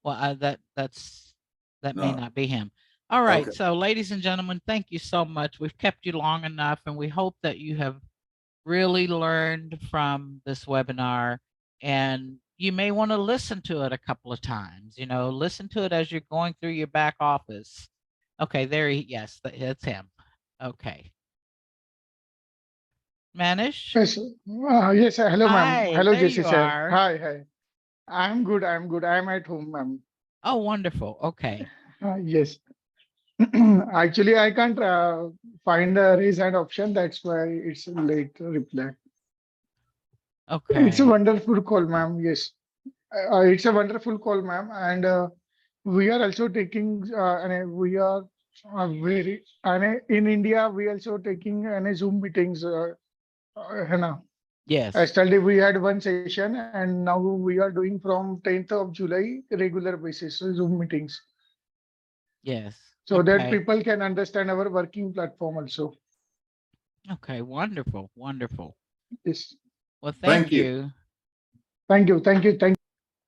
S2: Well, that may
S1: No.
S2: not be him. All right.
S1: Okay.
S2: So, ladies and gentlemen, thank you so much. We've kept you long enough, and we hope that you have really learned from this webinar. And you may want to listen to it a couple of times. You know, listen to it as you're going through your back office. Okay, there he. Yes, it's him. Okay. Manish.
S9: Yes, yes, hello, ma'am.
S2: Hi,
S9: Hello,
S2: there
S9: Jesse
S2: you
S9: sir.
S2: are.
S9: Hi. I'm good. I'm at home, ma'am.
S2: Oh, wonderful. Okay.
S9: Yes. Actually, I can't find a raise hand option. That's why it's a late reply.
S2: Okay.
S9: It's a wonderful call, ma'am. Yes. It's a wonderful call, ma'am. And we are also taking, and we are very, and in India, we also taking Zoom meetings, Hannah.
S2: Yes.
S9: Yesterday we had one session, and now we are doing from 10th of July regular basis Zoom meetings.
S2: Yes.
S9: So that
S2: Okay.
S9: people can understand our working platform also.
S2: Okay. Wonderful. Wonderful.
S9: Yes.
S2: Well, thank
S1: you.
S2: you.
S9: Thank you.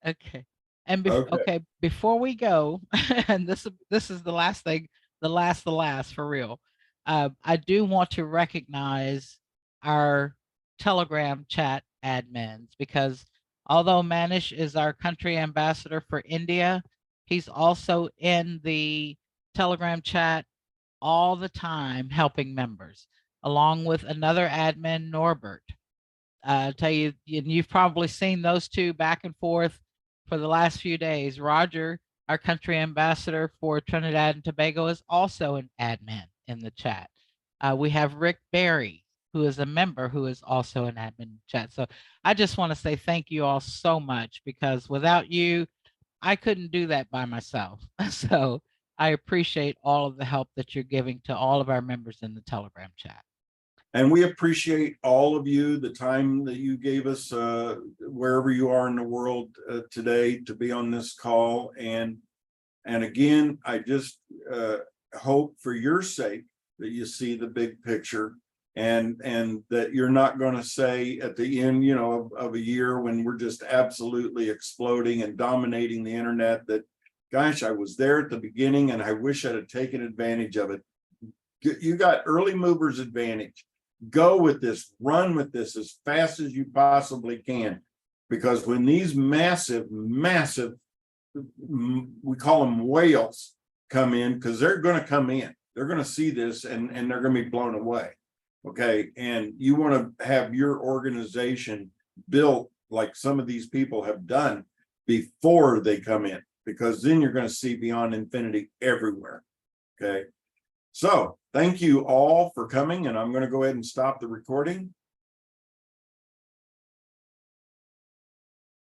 S2: Okay. And
S1: Okay.
S2: before we go, and this is the last thing, the last for real. I do want to recognize our Telegram chat admins, because although Manish is our country ambassador for India, he's also in the Telegram chat all the time helping members, along with another admin, Norbert. I'll tell you, you've probably seen those two back and forth for the last few days. Roger, our country ambassador for Trinidad and Tobago, is also an admin in the chat. We have Rick Berry, who is a member, who is also an admin in the chat. So I just want to say thank you all so much, because without you, I couldn't do that by myself. So I appreciate all of the help that you're giving to all of our members in the Telegram chat.
S1: And we appreciate all of you, the time that you gave us, wherever you are in the world today, to be on this call. And again, I just hope for your sake that you see the big picture, and that you're not going to say at the end, you know, of a year when we're just absolutely exploding and dominating the internet, that, gosh, I was there at the beginning and I wish I'd have taken advantage of it. You got early movers advantage. Go with this, run with this as fast as you possibly can. Because when these massive, we call them whales, come in, because they're going to come in. They're going to see this and they're going to be blown away. Okay. And you want to have your organization built like some of these people have done before they come in, because then you're going to see beyond infinity everywhere. Okay. So thank you all for coming, and I'm going to go ahead and stop the recording.